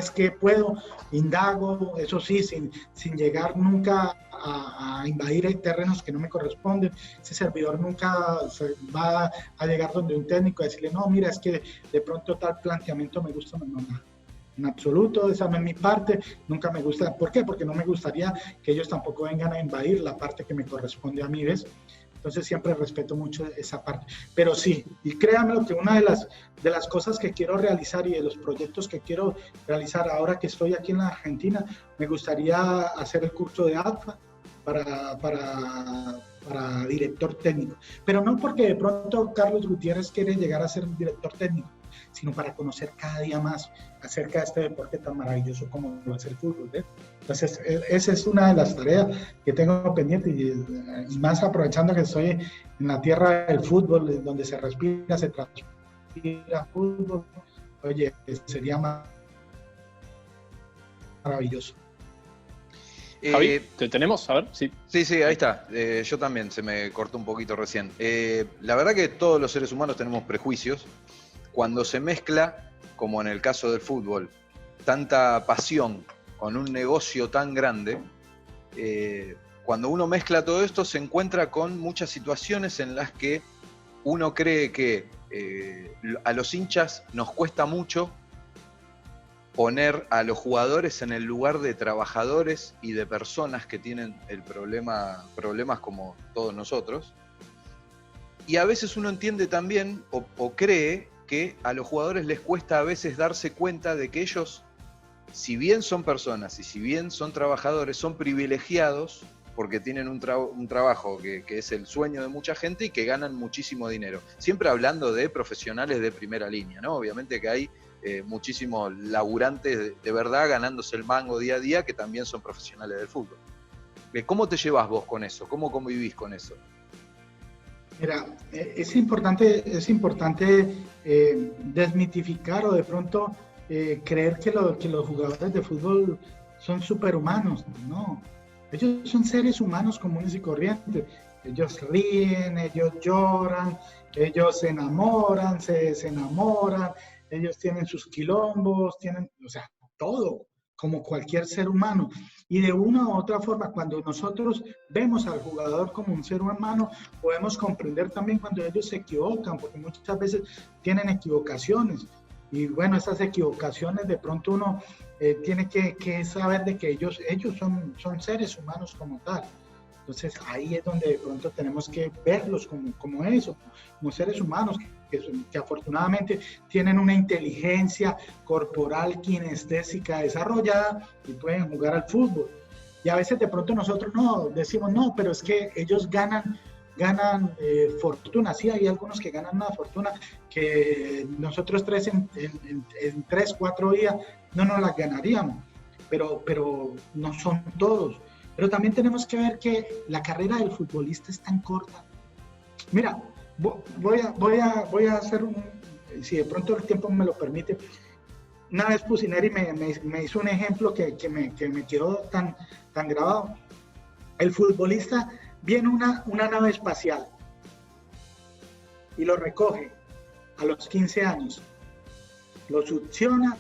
que puedo, indago, eso sí, sin llegar nunca a invadir terrenos que no me corresponden. Ese servidor nunca va a llegar donde un técnico a decirle, no, mira, es que de pronto tal planteamiento me gusta, no, en absoluto, esa no es mi parte, nunca me gusta. ¿Por qué? Porque no me gustaría que ellos tampoco vengan a invadir la parte que me corresponde a mí, ¿ves? Entonces siempre respeto mucho esa parte. Pero sí, y créanme que una de las cosas que quiero realizar y de los proyectos que quiero realizar ahora que estoy aquí en la Argentina, me gustaría hacer el curso de ADFA para director técnico. Pero no porque de pronto Carlos Gutiérrez quiere llegar a ser director técnico, sino para conocer cada día más acerca de este deporte tan maravilloso como lo es el fútbol, ¿eh? Entonces, esa es una de las tareas que tengo pendiente y más aprovechando que estoy en la tierra del fútbol, donde se respira, se transpira fútbol. Oye, sería maravilloso. Javi, ¿te tenemos? A ver, sí. Sí, ahí está. Yo también, se me cortó un poquito recién. La verdad que todos los seres humanos tenemos prejuicios. Cuando se mezcla, como en el caso del fútbol, tanta pasión con un negocio tan grande, cuando uno mezcla todo esto se encuentra con muchas situaciones en las que uno cree que a los hinchas nos cuesta mucho poner a los jugadores en el lugar de trabajadores y de personas que tienen problemas como todos nosotros. Y a veces uno entiende también o cree que a los jugadores les cuesta a veces darse cuenta de que ellos, si bien son personas y si bien son trabajadores, son privilegiados porque tienen un trabajo que es el sueño de mucha gente y que ganan muchísimo dinero. Siempre hablando de profesionales de primera línea, ¿no? Obviamente que hay muchísimos laburantes de verdad ganándose el mango día a día que también son profesionales del fútbol. ¿Cómo te llevas vos con eso? ¿Cómo convivís con eso? Mira, es importante desmitificar o de pronto creer que los jugadores de fútbol son superhumanos. No, ellos son seres humanos comunes y corrientes. Ellos ríen, ellos lloran, ellos se enamoran, se desenamoran, ellos tienen sus quilombos, o sea, todo, como cualquier ser humano. Y de una u otra forma, cuando nosotros vemos al jugador como un ser humano, podemos comprender también cuando ellos se equivocan, porque muchas veces tienen equivocaciones. Y bueno, esas equivocaciones de pronto uno tiene que saber de que ellos son seres humanos como tal. Entonces ahí es donde de pronto tenemos que verlos como eso, como seres humanos que afortunadamente tienen una inteligencia corporal kinestésica desarrollada y pueden jugar al fútbol. Y a veces de pronto nosotros decimos, no, pero es que ellos ganan fortuna. Sí, hay algunos que ganan una fortuna que nosotros en 3-4 días no nos las ganaríamos, pero no son todos. Pero también tenemos que ver que la carrera del futbolista es tan corta. Mira, voy a hacer si de pronto el tiempo me lo permite. Una vez Pusineri me hizo un ejemplo que me quedó tan grabado. El futbolista viene una nave espacial y lo recoge a los 15 años, lo succiona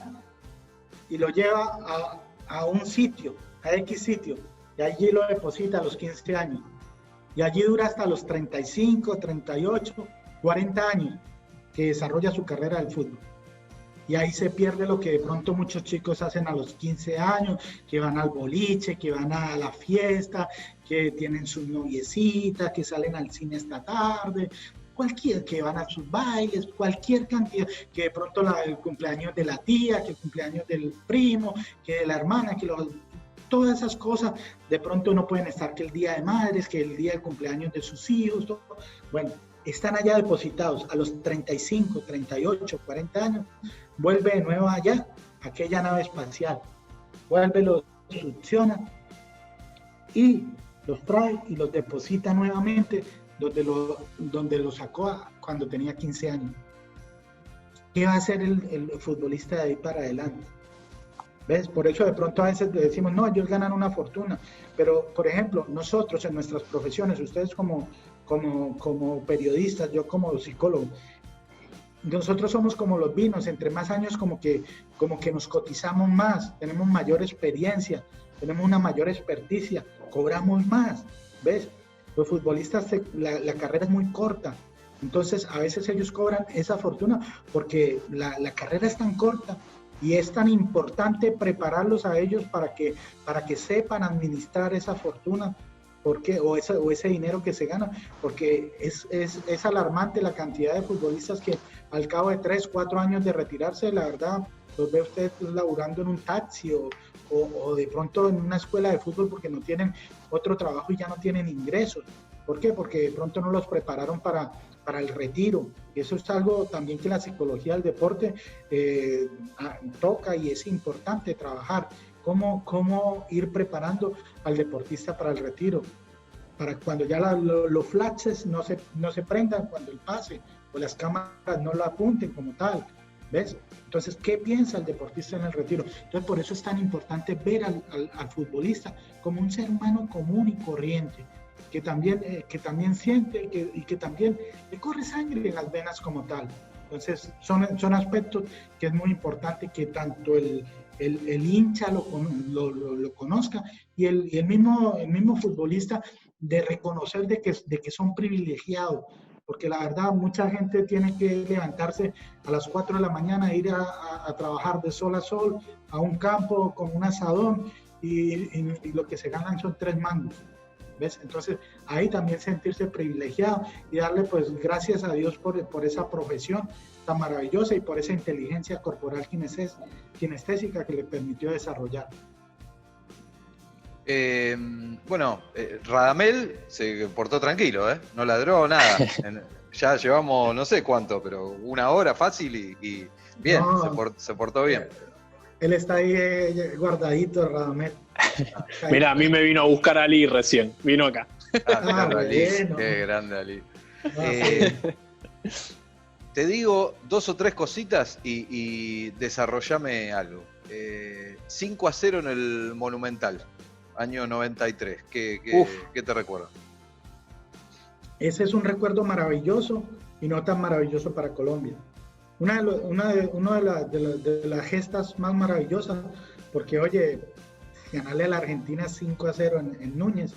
y lo lleva a un sitio, a X sitio, y allí lo deposita a los 15 años. Y allí dura hasta los 35, 38, 40 años que desarrolla su carrera del fútbol. Y ahí se pierde lo que de pronto muchos chicos hacen a los 15 años, que van al boliche, que van a la fiesta, que tienen sus noviecitas, que salen al cine esta tarde, que van a sus bailes, cualquier cantidad, que de pronto el cumpleaños de la tía, que el cumpleaños del primo, que de la hermana, todas esas cosas, de pronto no pueden estar que el día de madres, que el día del cumpleaños de sus hijos, todo. Bueno, están allá depositados a los 35, 38, 40 años, vuelve de nuevo allá, aquella nave espacial, vuelve, los succiona y los trae y los deposita nuevamente donde lo sacó cuando tenía 15 años. ¿Qué va a hacer el futbolista de ahí para adelante? ¿Ves? Por eso de pronto a veces decimos, no, ellos ganan una fortuna, pero por ejemplo, nosotros en nuestras profesiones, ustedes como periodistas, yo como psicólogo, nosotros somos como los vinos, entre más años como que nos cotizamos más, tenemos mayor experiencia, tenemos una mayor experticia, cobramos más, ¿ves? Los futbolistas, la carrera es muy corta, entonces a veces ellos cobran esa fortuna porque la carrera es tan corta y es tan importante prepararlos a ellos para que sepan administrar esa fortuna, porque, o ese dinero que se gana, porque es alarmante la cantidad de futbolistas que al cabo de 3, 4 años de retirarse, la verdad, los ve usted laburando en un taxi o de pronto en una escuela de fútbol porque no tienen otro trabajo y ya no tienen ingresos. ¿Por qué? Porque de pronto no los prepararon para el retiro. Y eso es algo también que la psicología del deporte toca y es importante trabajar. Cómo ir preparando al deportista para el retiro, para cuando ya los flashes no se prendan cuando el pase o las cámaras no lo apunten como tal, ¿ves? Entonces, ¿qué piensa el deportista en el retiro? Entonces, por eso es tan importante ver al futbolista como un ser humano común y corriente, que también siente y que también le corre sangre en las venas como tal. Entonces, son aspectos que es muy importante que tanto el hincha lo conozca y el mismo futbolista de reconocer de que son privilegiados, porque la verdad mucha gente tiene que levantarse a las 4 de la mañana e ir a trabajar de sol a sol a un campo con un asadón y lo que se ganan son 3 mangos, ¿ves? Entonces ahí también sentirse privilegiado y darle pues gracias a Dios por esa profesión tan maravillosa y por esa inteligencia corporal kinestésica que le permitió desarrollar. Radamel se portó tranquilo, no ladró nada. Ya llevamos no sé cuánto, pero 1 hora fácil y bien, no, se portó bien. Él está ahí guardadito, Radamel. Mira, a mí me vino a buscar Ali recién, vino acá. Bueno. Qué grande Ali. Te digo 2 o 3 cositas y desarrollame algo. 5-0 en el Monumental, año 93. ¿Qué te recuerda? Ese es un recuerdo maravilloso y no tan maravilloso para Colombia. Una de las gestas más maravillosas, porque oye, ganarle a la Argentina 5-0 en Núñez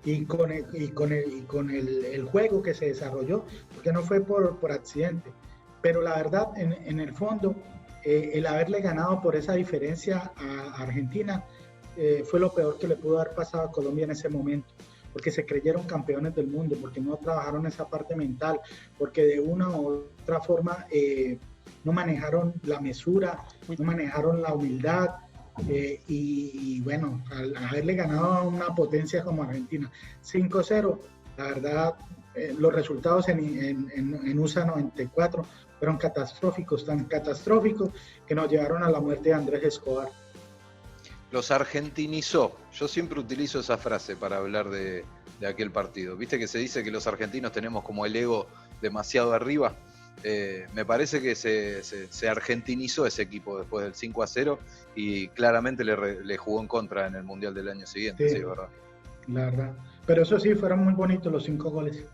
y con el juego que se desarrolló, porque no fue por accidente, pero la verdad en el fondo el haberle ganado por esa diferencia a Argentina fue lo peor que le pudo haber pasado a Colombia en ese momento, porque se creyeron campeones del mundo, porque no trabajaron esa parte mental, porque de una u otra forma no manejaron la mesura, no manejaron la humildad, y bueno, al haberle ganado a una potencia como Argentina 5-0, la verdad los resultados en USA 94 fueron catastróficos, tan catastróficos que nos llevaron a la muerte de Andrés Escobar. Los argentinizó. Yo siempre utilizo esa frase para hablar de aquel partido. Viste que se dice que los argentinos tenemos como el ego demasiado arriba. Me parece que se argentinizó ese equipo después del 5-0 y claramente le jugó en contra en el Mundial del año siguiente, sí, ¿verdad? La verdad. Pero eso sí, fueron muy bonitos los 5 goles.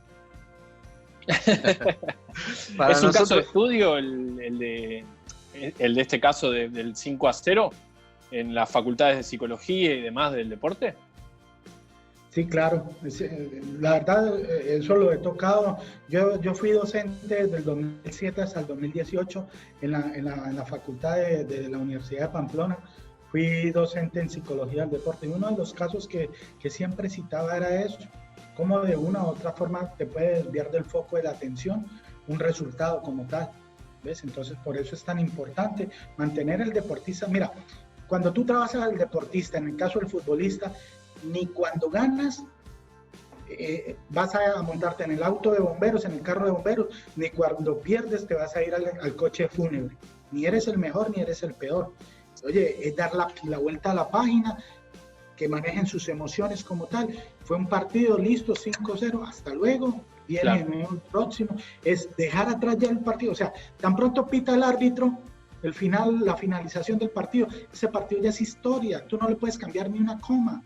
¿Es un caso de estudio el de este caso del 5-0 en las facultades de psicología y demás del deporte? Sí, claro. La verdad, eso lo he tocado. Yo fui docente desde el 2007 hasta el 2018 en la facultad de la Universidad de Pamplona. Fui docente en psicología del deporte y uno de los casos que siempre citaba era eso, cómo de una u otra forma te puede desviar del foco de la atención un resultado como tal, ¿ves? Entonces, por eso es tan importante mantener el deportista. Mira, cuando tú trabajas al deportista, en el caso del futbolista, ni cuando ganas vas a montarte en el auto de bomberos, en el carro de bomberos, ni cuando pierdes te vas a ir al coche fúnebre. Ni eres el mejor ni eres el peor. Oye, es dar la vuelta a la página, que manejen sus emociones como tal. Fue un partido, listo, 5-0, hasta luego, viene el próximo. Es dejar atrás ya el partido. O sea, tan pronto pita el árbitro, la finalización del partido, ese partido ya es historia. Tú no le puedes cambiar ni una coma.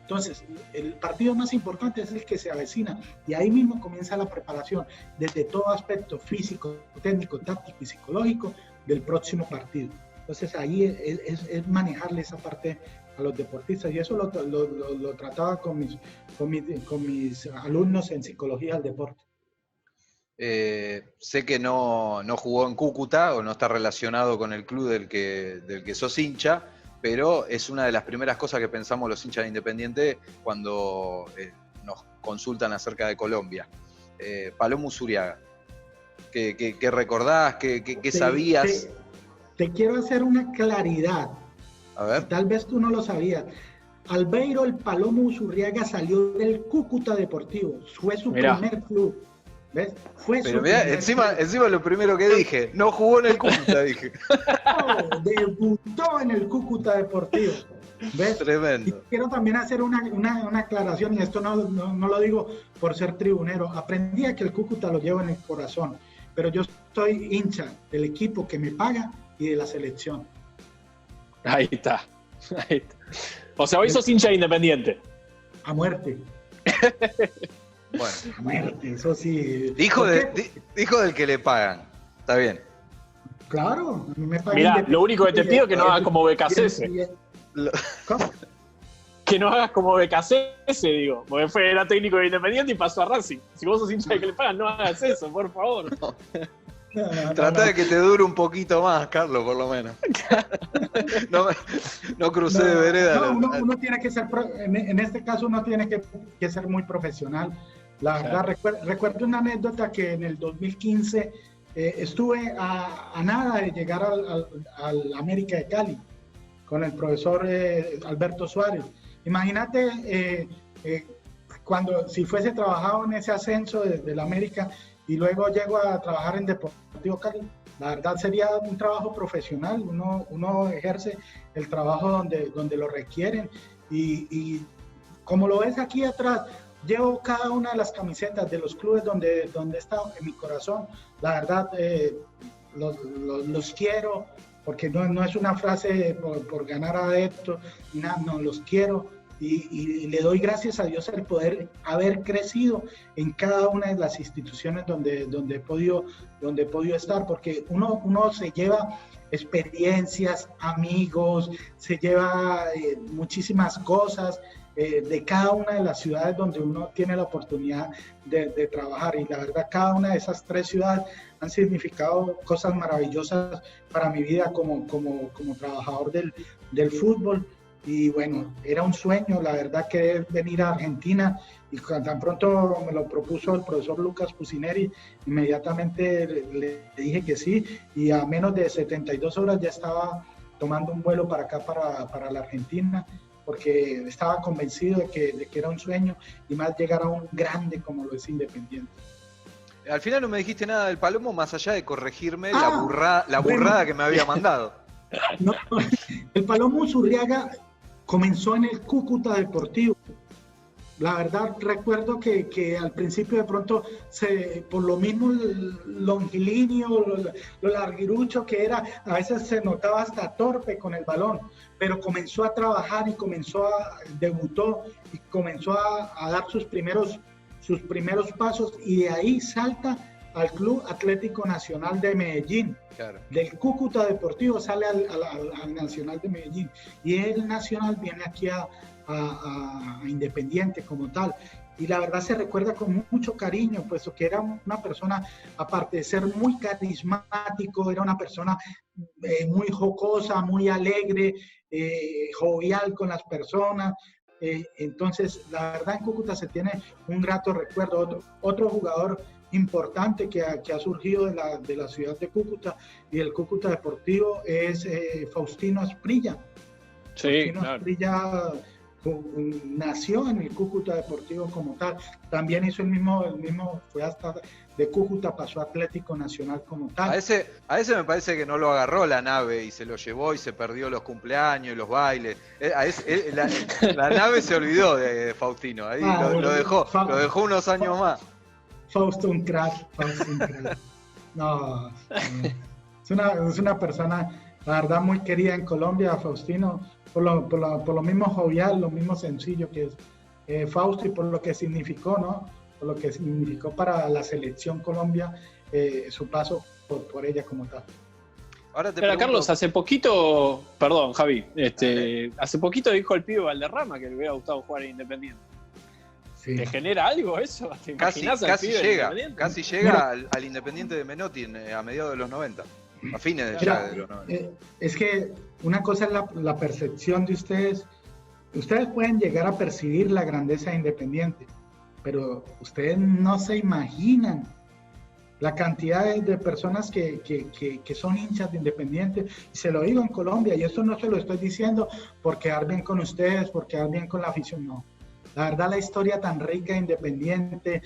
Entonces, el partido más importante es el que se avecina y ahí mismo comienza la preparación desde todo aspecto físico, técnico, táctico y psicológico del próximo partido. Entonces, ahí es manejarle esa parte a los deportistas y eso lo trataba con mis alumnos en psicología del deporte. Sé que no jugó en Cúcuta o no está relacionado con el club del que sos hincha, pero es una de las primeras cosas que pensamos los hinchas de Independiente cuando nos consultan acerca de Colombia. Palomo Uzuriaga, ¿qué recordás? ¿Qué sabías? Te quiero hacer una claridad. A ver. Tal vez tú no lo sabías. Albeiro el Palomo Uzuriaga salió del Cúcuta Deportivo. Fue su primer club. ¿Ves? Pero mirá, encima lo primero que dije, no jugó en el Cúcuta, dije. No, debutó en el Cúcuta Deportivo. ¿Ves? Tremendo. Y quiero también hacer una aclaración, y esto no lo digo por ser tribunero. Aprendí a que el Cúcuta lo llevo en el corazón, pero yo soy hincha del equipo que me paga y de la selección. Ahí está. O sea, hoy sos hincha de Independiente. A muerte. Bueno. A muerte, eso sí. Dijo del que le pagan. Está bien. Claro, a mí me pagan. Mirá, lo único que te pido es que no hagas como Becasese. ¿Cómo? Que no hagas como Becasese, digo. Porque era técnico de Independiente y pasó a Racing. Si vos sos hincha de que le pagan, no hagas eso, por favor. No. Trata de que te dure un poquito más, Carlos, por lo menos. No crucé de vereda. Uno tiene que ser, en este caso uno tiene que ser muy profesional. La verdad, recuerdo una anécdota que en el 2015 estuve a nada de llegar al América de Cali con el profesor Alberto Suárez. Imagínate si fuese trabajado en ese ascenso desde la América y luego llego a trabajar en Deportivo Cali. La verdad sería un trabajo profesional, uno ejerce el trabajo donde lo requieren y como lo ves aquí atrás, llevo cada una de las camisetas de los clubes donde he estado en mi corazón. La verdad los quiero, porque no es una frase por ganar adeptos, no, los quiero. Y le doy gracias a Dios el poder haber crecido en cada una de las instituciones donde he podido estar, porque uno se lleva experiencias, amigos, se lleva muchísimas cosas de cada una de las ciudades donde uno tiene la oportunidad de trabajar, y la verdad cada una de esas 3 ciudades han significado cosas maravillosas para mi vida como trabajador del fútbol. Y bueno, era un sueño, la verdad, que venir a Argentina, y tan pronto me lo propuso el profesor Lucas Pusineri, inmediatamente le dije que sí, y a menos de 72 horas ya estaba tomando un vuelo para acá, para la Argentina, porque estaba convencido de que era un sueño, y más llegar a un grande como lo es Independiente. Al final no me dijiste nada del Palomo, más allá de corregirme la burrada que me había mandado. No, el Palomo Uzuriaga comenzó en el Cúcuta Deportivo. La verdad, recuerdo que al principio de pronto, por lo mismo longilíneo, lo larguirucho que era, a veces se notaba hasta torpe con el balón, pero comenzó a trabajar y debutó y comenzó a dar sus primeros pasos, y de ahí salta al Club Atlético Nacional de Medellín. Claro. Del Cúcuta Deportivo sale al Nacional de Medellín, y el Nacional viene aquí a Independiente como tal, y la verdad se recuerda con mucho cariño, puesto que era una persona, aparte de ser muy carismático, era una persona muy jocosa, muy alegre, jovial con las personas. Entonces la verdad en Cúcuta se tiene un grato recuerdo. Otro jugador importante que ha surgido de la ciudad de Cúcuta y del Cúcuta Deportivo es Faustino Asprilla. Sí, Faustino claro. Asprilla nació en el Cúcuta Deportivo como tal. También hizo el mismo, fue hasta de Cúcuta, pasó a Atlético Nacional como tal. A ese me parece que no lo agarró la nave y se lo llevó y se perdió los cumpleaños y los bailes. La nave se olvidó de Faustino, ahí lo dejó unos años más. Fausto un crack. No, es una persona, la verdad, muy querida en Colombia, Faustino. por lo mismo jovial, lo mismo sencillo que es Fausto, y por lo que significó, ¿no? Por lo que significó para la selección Colombia su paso por ella como tal. Ahora te pregunto... Carlos, hace poquito, perdón Javi, hace poquito dijo el pibe Valderrama que le hubiera gustado jugar en Independiente. Sí. ¿Te genera algo eso? ¿Te casi llega al Independiente de Menotti a mediados de los 90, a fines de los 90. Es que una cosa es la percepción de ustedes. Ustedes pueden llegar a percibir la grandeza de Independiente, pero ustedes no se imaginan la cantidad de personas que son hinchas de Independiente, y se lo digo en Colombia, y esto no se lo estoy diciendo por quedar bien con ustedes, por quedar bien con la afición, no. La verdad, la historia tan rica de Independiente,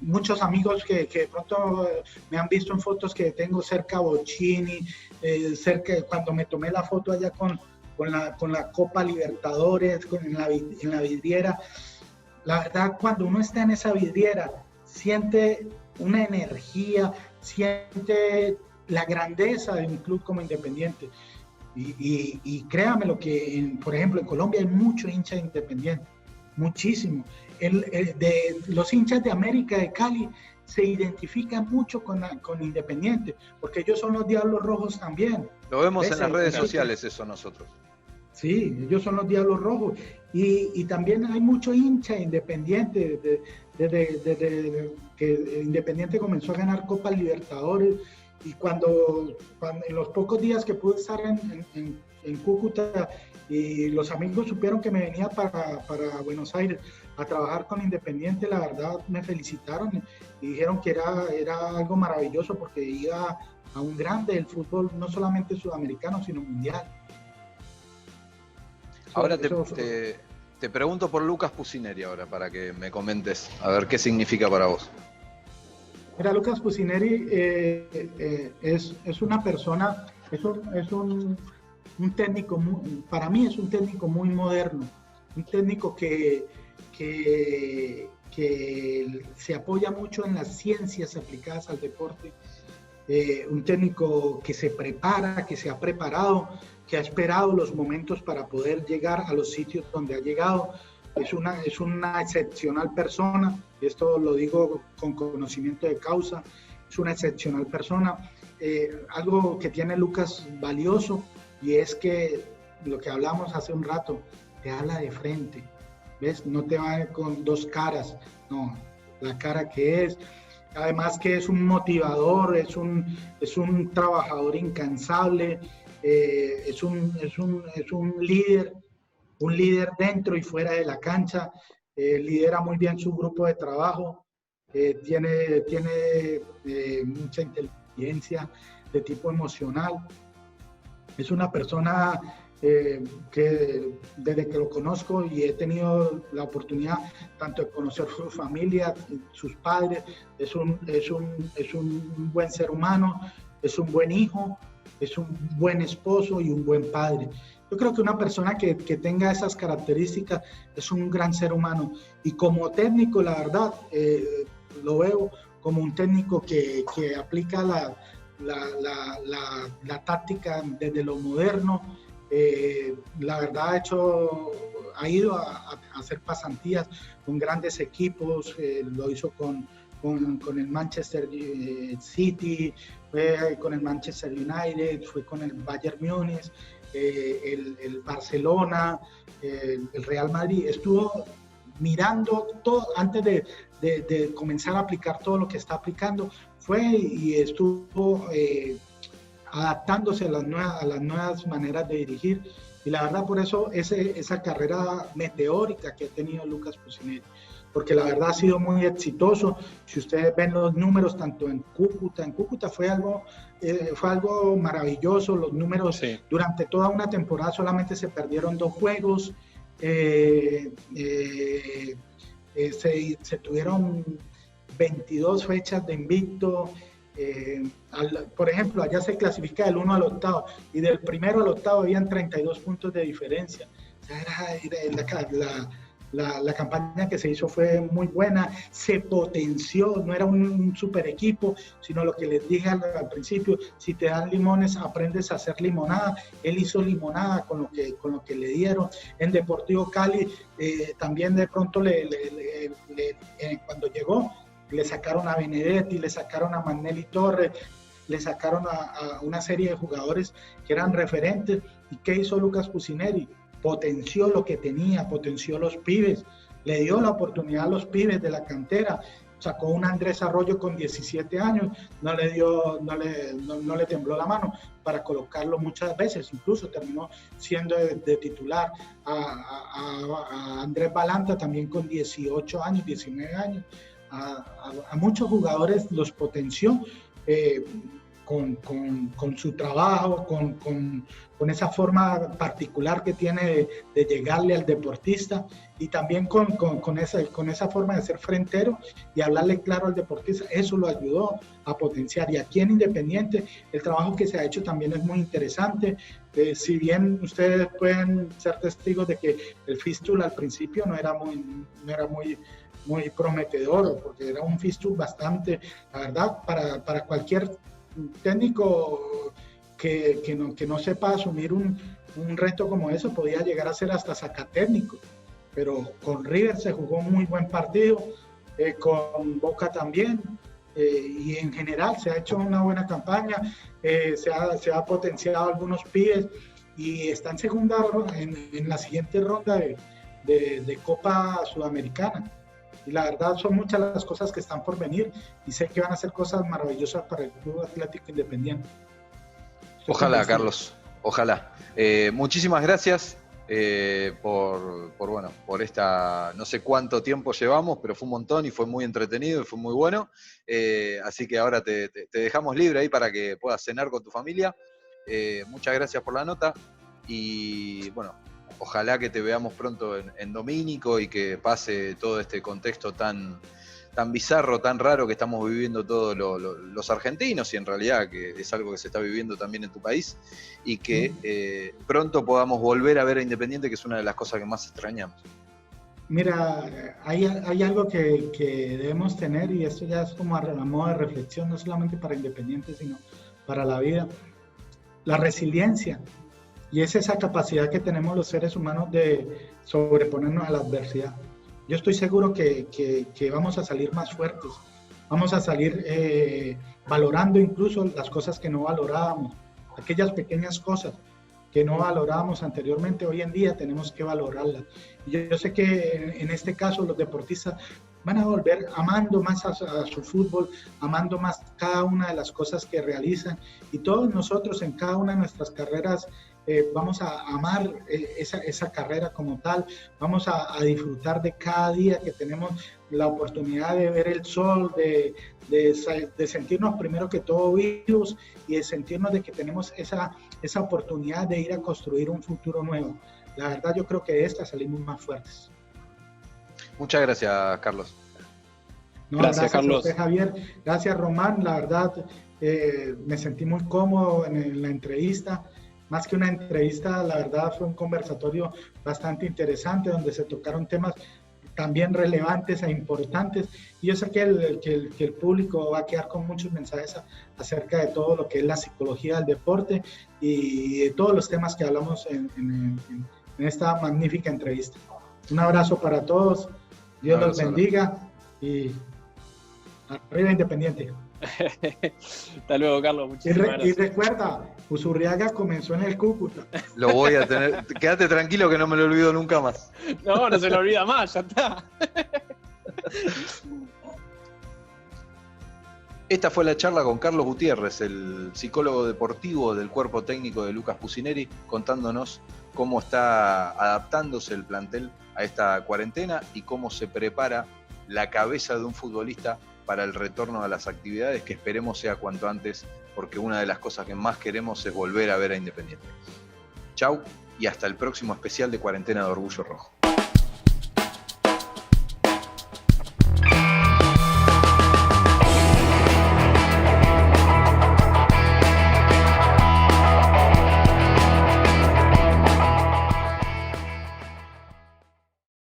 muchos amigos que de pronto me han visto en fotos que tengo cerca a Bocini, cerca cuando me tomé la foto allá con la Copa Libertadores, en la vidriera. La verdad, cuando uno está en esa vidriera, siente una energía, siente la grandeza de un club como Independiente. Y créame lo que, por ejemplo, en Colombia hay mucho hincha de Independiente, muchísimo. Los hinchas de América, de Cali, se identifican mucho con Independiente, porque ellos son los Diablos Rojos también. Lo vemos en las redes sociales eso nosotros. Sí, ellos son los Diablos Rojos. Y también hay mucho hincha Independiente, desde que Independiente comenzó a ganar Copa Libertadores, y cuando en los pocos días que pude estar en Cúcuta, y los amigos supieron que me venía para Buenos Aires a trabajar con Independiente, la verdad me felicitaron y dijeron que era algo maravilloso, porque iba a un grande del fútbol, no solamente sudamericano, sino mundial. Ahora te pregunto por Lucas Pusineri ahora, para que me comentes, a ver qué significa para vos. Mira, Lucas Pusineri es una persona, es un técnico, para mí es un técnico muy moderno, un técnico que se apoya mucho en las ciencias aplicadas al deporte, un técnico que se prepara, que se ha preparado, que ha esperado los momentos para poder llegar a los sitios donde ha llegado. Es una excepcional persona, y esto lo digo con conocimiento de causa, es una excepcional persona. Algo que tiene Lucas valioso, y es que lo que hablamos hace un rato, te habla de frente, ¿ves? No te va con dos caras, no, la cara que es. Además que es un motivador, es un trabajador incansable, es un líder dentro y fuera de la cancha, lidera muy bien su grupo de trabajo, tiene mucha inteligencia de tipo emocional. Es una persona que desde que lo conozco y he tenido la oportunidad tanto de conocer su familia, sus padres, es un buen ser humano, es un buen hijo, es un buen esposo y un buen padre. Yo creo que una persona que tenga esas características es un gran ser humano, y como técnico, la verdad, lo veo como un técnico que aplica la táctica desde lo moderno. La verdad ha ido a hacer pasantías con grandes equipos, lo hizo con el Manchester City, fue con el Manchester United, fue con el Bayern Múnich, el Barcelona, el Real Madrid. Estuvo mirando todo antes de comenzar a aplicar todo lo que está aplicando, fue y estuvo adaptándose a las nuevas maneras de dirigir, y la verdad por eso esa carrera meteórica que ha tenido Lucas Pusineri, porque la verdad ha sido muy exitoso. Si ustedes ven los números tanto en Cúcuta fue algo maravilloso, los números. Sí. Durante toda una temporada solamente se perdieron 2 juegos, se tuvieron 22 fechas de invicto. Por ejemplo, allá se clasifica del 1 al 8, y del primero al 8 habían 32 puntos de diferencia. O sea, La campaña que se hizo fue muy buena, se potenció, no era un super equipo, sino lo que les dije al principio, si te dan limones, aprendes a hacer limonada. Él hizo limonada con lo que le dieron. En Deportivo Cali también de pronto cuando llegó, le sacaron a Benedetti, le sacaron a Magnelli Torres, le sacaron a una serie de jugadores que eran referentes. ¿Y qué hizo Lucas Pusineri? Potenció lo que tenía, potenció los pibes, le dio la oportunidad a los pibes de la cantera, sacó un Andrés Arroyo con 17 años, no le tembló la mano para colocarlo muchas veces, incluso terminó siendo de titular, a Andrés Balanta también con 18 años, 19 años, a muchos jugadores los potenció, con su trabajo, con esa forma particular que tiene de llegarle al deportista, y también con esa forma de ser frentero y hablarle claro al deportista. Eso lo ayudó a potenciar. Y aquí en Independiente el trabajo que se ha hecho también es muy interesante. Si bien ustedes pueden ser testigos de que el fístula al principio no era muy prometedor, porque era un fístula bastante, la verdad, para cualquier técnico que no sepa asumir un reto como eso, podía llegar a ser hasta sacatécnico. Pero con River se jugó un muy buen partido, con Boca también, y en general se ha hecho una buena campaña, se ha potenciado algunos pibes y está en segunda, en la siguiente ronda de Copa Sudamericana. Y la verdad son muchas las cosas que están por venir y sé que van a ser cosas maravillosas para el Club Atlético Independiente. Ojalá, Carlos, ojalá. Muchísimas gracias por esta, no sé cuánto tiempo llevamos, pero fue un montón y fue muy entretenido y fue muy bueno. Así que ahora te dejamos libre ahí para que puedas cenar con tu familia. Muchas gracias por la nota y bueno, ojalá que te veamos pronto en Domínico y que pase todo este contexto tan bizarro, tan raro que estamos viviendo todos los argentinos, y en realidad que es algo que se está viviendo también en tu país, y que pronto podamos volver a ver a Independiente, que es una de las cosas que más extrañamos. Mira, hay algo que debemos tener, y esto ya es como a modo de reflexión, no solamente para Independiente, sino para la vida: la resiliencia. Y es esa capacidad que tenemos los seres humanos de sobreponernos a la adversidad. Yo estoy seguro que vamos a salir más fuertes, vamos a salir valorando incluso las cosas que no valorábamos, aquellas pequeñas cosas que no valorábamos anteriormente, hoy en día tenemos que valorarlas. Y yo sé que en este caso los deportistas van a volver amando más a su fútbol, amando más cada una de las cosas que realizan, y todos nosotros en cada una de nuestras carreras vamos a amar esa carrera como tal, vamos a disfrutar de cada día que tenemos la oportunidad de ver el sol, de sentirnos primero que todo vivos y de sentirnos de que tenemos esa oportunidad de ir a construir un futuro nuevo. La verdad yo creo que de esta salimos más fuertes. Muchas gracias, Carlos. No, gracias Carlos. A usted, Javier. Gracias, Román. La verdad me sentí muy cómodo en la entrevista. Más que una entrevista, la verdad fue un conversatorio bastante interesante donde se tocaron temas también relevantes e importantes, y yo sé que el público va a quedar con muchos mensajes acerca de todo lo que es la psicología del deporte y de todos los temas que hablamos en esta magnífica entrevista. Un abrazo para todos, Dios los bendiga y arriba Independiente. Hasta luego, Carlos. Muchísimas gracias. Y recuerda, Usurriaga comenzó en el Cúcuta. Lo voy a tener. Quédate tranquilo que no me lo olvido nunca más. No se lo olvida más, ya está. Esta fue la charla con Carlos Gutiérrez, el psicólogo deportivo del cuerpo técnico de Lucas Pusineri, contándonos cómo está adaptándose el plantel a esta cuarentena y cómo se prepara la cabeza de un futbolista para el retorno a las actividades, que esperemos sea cuanto antes, porque una de las cosas que más queremos es volver a ver a Independiente. Chau y hasta el próximo especial de Cuarentena de Orgullo Rojo.